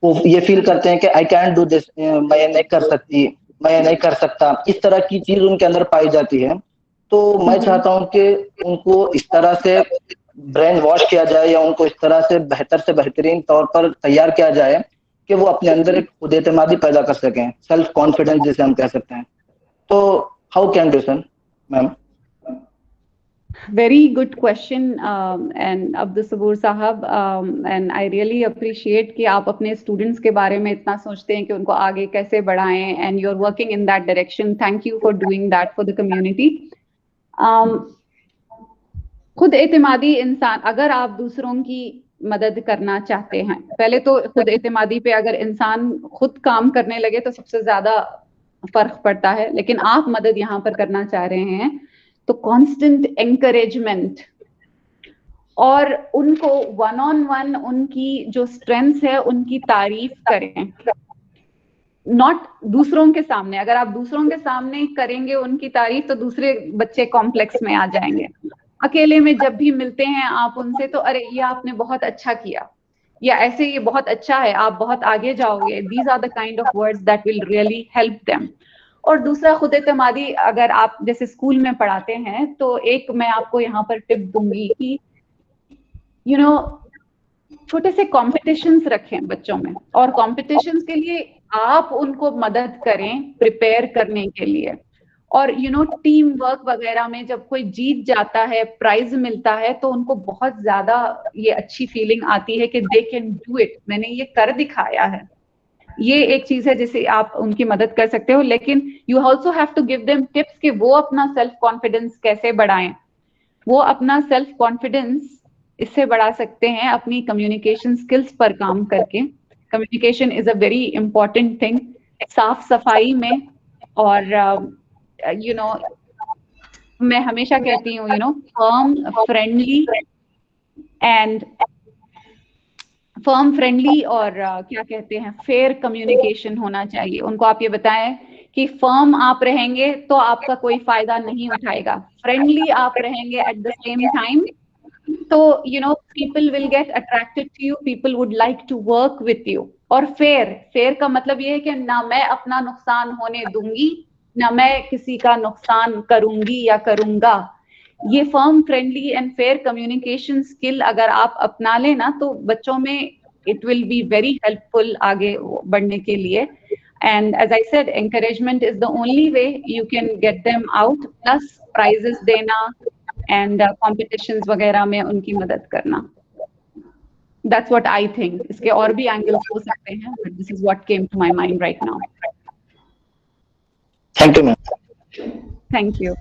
वो ये फील करते हैं कि आई कैन डू दिस, मैं नहीं कर सकती, मैं ये नहीं कर सकता, इस तरह की चीज उनके अंदर पाई जाती है। तो मैं चाहता हूँ कि उनको इस तरह से ब्रेन वॉश किया जाए या उनको इस तरह से बेहतरीन तौर पर तैयार किया जाए कि वो अपने अंदर एक खुद एतमादी पैदा कर सकें, सेल्फ कॉन्फिडेंस जिसे हम कह सकते हैं। तो how can do sir ma'am? Very good question, and Abdul Sabur Sahab, and I really appreciate कि आप अपने students के बारे में इतना सोचते हैं कि उनको आगे कैसे बढ़ाएं, and you're working in that direction. Thank you for doing that for the community. खुद एतमादी इंसान, अगर आप दूसरों की मदद करना चाहते हैं, पहले तो खुद एतमादी पे अगर इंसान खुद काम करने लगे तो सबसे ज्यादा फर्क पड़ता है, लेकिन आप मदद यहाँ पर करना चाह रहे हैं तो कांस्टेंट एनकरेजमेंट और उनको वन ऑन वन उनकी जो स्ट्रेंथ है उनकी तारीफ करें, नॉट दूसरों के सामने। अगर आप दूसरों के सामने करेंगे उनकी तारीफ तो दूसरे बच्चे कॉम्प्लेक्स में आ जाएंगे। अकेले में जब भी मिलते हैं आप उनसे तो अरे ये आपने बहुत अच्छा किया, या ऐसे ये बहुत अच्छा है, आप बहुत आगे जाओगे, these are the kind of words that will really help them. और दूसरा खुद एतमादी, अगर आप जैसे स्कूल में पढ़ाते हैं तो एक मैं आपको यहाँ पर टिप दूंगी कि यू नो छोटे से कॉम्पिटिशन्स रखें बच्चों में, और कॉम्पिटिशन्स के लिए आप उनको मदद करें प्रिपेयर करने के लिए। और यू नो टीम वर्क वगैरह में जब कोई जीत जाता है, प्राइज मिलता है, तो उनको बहुत ज्यादा ये अच्छी फीलिंग आती है कि दे कैन डू इट, मैंने ये कर दिखाया है। ये एक चीज है जिसे आप उनकी मदद कर सकते हो, लेकिन you also have to give them tips कि वो अपना सेल्फ कॉन्फिडेंस कैसे बढ़ाएं। वो अपना सेल्फ कॉन्फिडेंस इससे बढ़ा सकते हैं अपनी कम्युनिकेशन स्किल्स पर काम करके। Communication is a very important thing, साफ सफाई में। और यू नो मैं हमेशा कहती हूँ, यू नो फर्म फ्रेंडली और क्या कहते हैं, फेयर कम्युनिकेशन होना चाहिए। उनको आप ये बताएं कि फर्म आप रहेंगे तो आपका कोई फायदा नहीं उठाएगा, फ्रेंडली आप रहेंगे at the same time, so you know people will get attracted to you, people would like to work with you. और फेयर का मतलब ये है कि ना मैं अपना नुकसान होने दूंगी, ना मैं किसी का नुकसान करूंगी या करूंगा। ये firm friendly and fair communication skill अगर आप अपना लेना तो बच्चों में it will be very helpful आगे बढ़ने के लिए। And as I said, encouragement is the only way you can get them out, plus prizes देना एंड कॉम्पिटिशंस वगैरह में उनकी मदद करना। That's what I think. इसके और भी एंगल्स हो सकते हैं, but this is what came to my mind right now. Thank you ma'am. Thank you.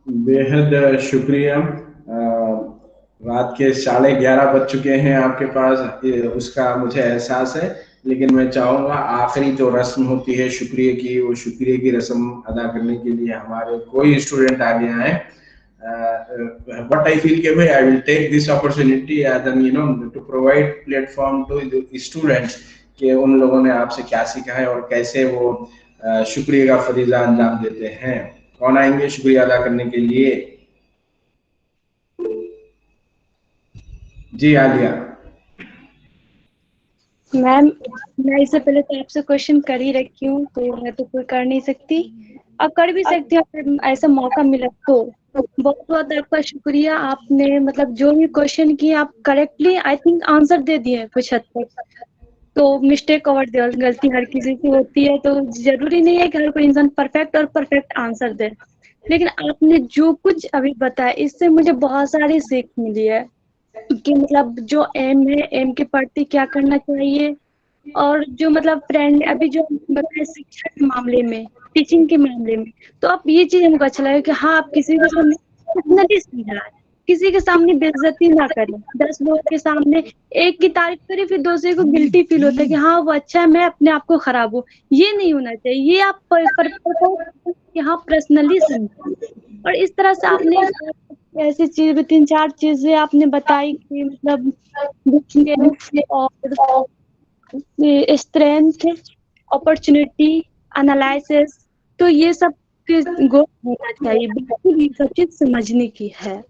बेहद शुक्रिया। रात के 11:30 बज चुके हैं आपके पास, उसका मुझे एहसास है, लेकिन मैं चाहूंगा आखिरी जो रस्म होती है शुक्रिया की, वो शुक्रिया की रस्म अदा करने के लिए हमारे कोई स्टूडेंट आगे आए। What I feel कि भाई I will take this opportunity as an to provide platform to the students कि उन लोगों ने आपसे क्या सीखा है और कैसे वो शुक्रिया का फरीजा अंजाम देते हैं। कौन आएंगे शुक्रिया अदा करने के लिए? जी आलिया। मैम मैं इससे पहले तो आपसे क्वेश्चन कर ही रखी हूँ, तो मैं तो कोई कर नहीं सकती, अब कर भी सकती हूँ अगर ऐसा मौका मिला तो। बहुत बहुत आपका शुक्रिया। आपने मतलब जो भी क्वेश्चन किए आप करेक्टली आई थिंक आंसर दे दिए कुछ हद तक। तो मिस्टेक और गलती हर किसी की होती है, तो जरूरी नहीं है कि हर कोई इंसान परफेक्ट और परफेक्ट आंसर दे, लेकिन आपने जो कुछ अभी बताया इससे मुझे बहुत सारी सीख मिली है कि मतलब जो एम है, एम के प्रति क्या करना चाहिए, और जो मतलब फ्रेंड अभी जो बताया शिक्षा के मामले में, टीचिंग के मामले में, तो आप ये चीज हमको अच्छा लगा कि हाँ आप किसी के सामने पर्सनली समझा, किसी के सामने बेइज्जती ना करें। 10 लोगों के सामने एक की तारीफ करें फिर दूसरे को गिल्टी फील होता है कि हाँ वो अच्छा है, मैं अपने आप को खराब हूँ, ये नहीं होना चाहिए। ये आप यहाँ पर्सनली समझें। और इस तरह से आपने ऐसी चीज 3-4 चीजें आपने बताई कि मतलब और स्ट्रेंथ, अपॉर्चुनिटी, एनालिसिस, तो ये सब गोल होना चाहिए। बिल्कुल ये सब चीज समझने की है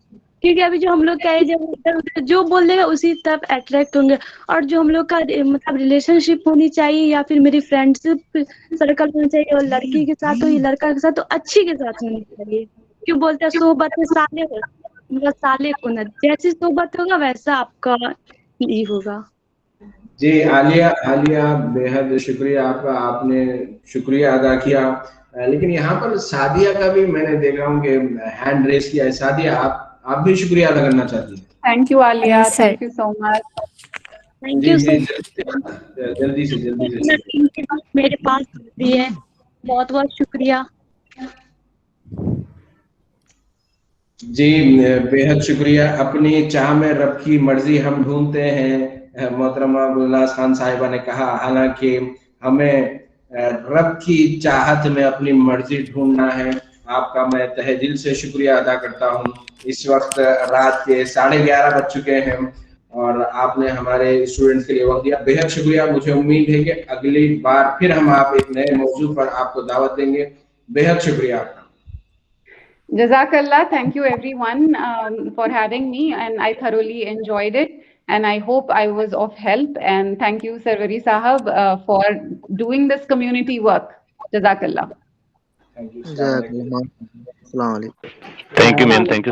क्योंकि अभी जो हम लोग का है, जब इधर उधर जो बोल देगा उसी तरफ अट्रैक्ट होंगे। और जो हम लोग का मतलब रिलेशनशिप होनी चाहिए या फिर मेरी फ्रेंडशिप सर्कल होनी चाहिए, और लड़की के साथ हो या लड़का के साथ, तो अच्छी के साथ होनी चाहिए। क्यों बोलते हैं सोहबत में साले हो, मतलब साले को न, जैसी सोहबत होगा वैसा आपका ही होगा। जी आलिया बेहद शुक्रिया आपका, आपने शुक्रिया अदा किया। लेकिन यहाँ पर सादिया का भी मैंने देखा हूँ कि हैंड रेस किया है। सादिया आप भी शुक्रिया अदा करना चाहती हैं? Thank you Alia, thank you so much. Thank you सो जल्दी से मेरे पास भी है, बहुत बहुत शुक्रिया। जी बेहद शुक्रिया। अपनी चाह में रब की मर्जी हम ढूंढते हैं, मोहतरमा गुलनाज खान साहिबा ने कहा। हालांकि हमें रब की चाहत में अपनी मर्जी ढूंढना है। आपका मैं तहे दिल से शुक्रिया अदा करता हूँ। इस वक्त रात के 11:30 बज चुके हैं और आपने हमारे स्टूडेंट्स के लिए वक्त दिया, बेहद शुक्रिया। मुझे उम्मीद है कि अगली बार फिर हम आप एक नए मौजू पर आपको दावत देंगे। बेहद शुक्रिया आपका। Jazakallah, thank you everyone for having me, and I thoroughly enjoyed it, and I hope I was of help. And thank you, Sarwari Sahab, for doing this community work. Jazakallah. Thank you. Assalamu alaikum. Thank you, ma'am. Thank you.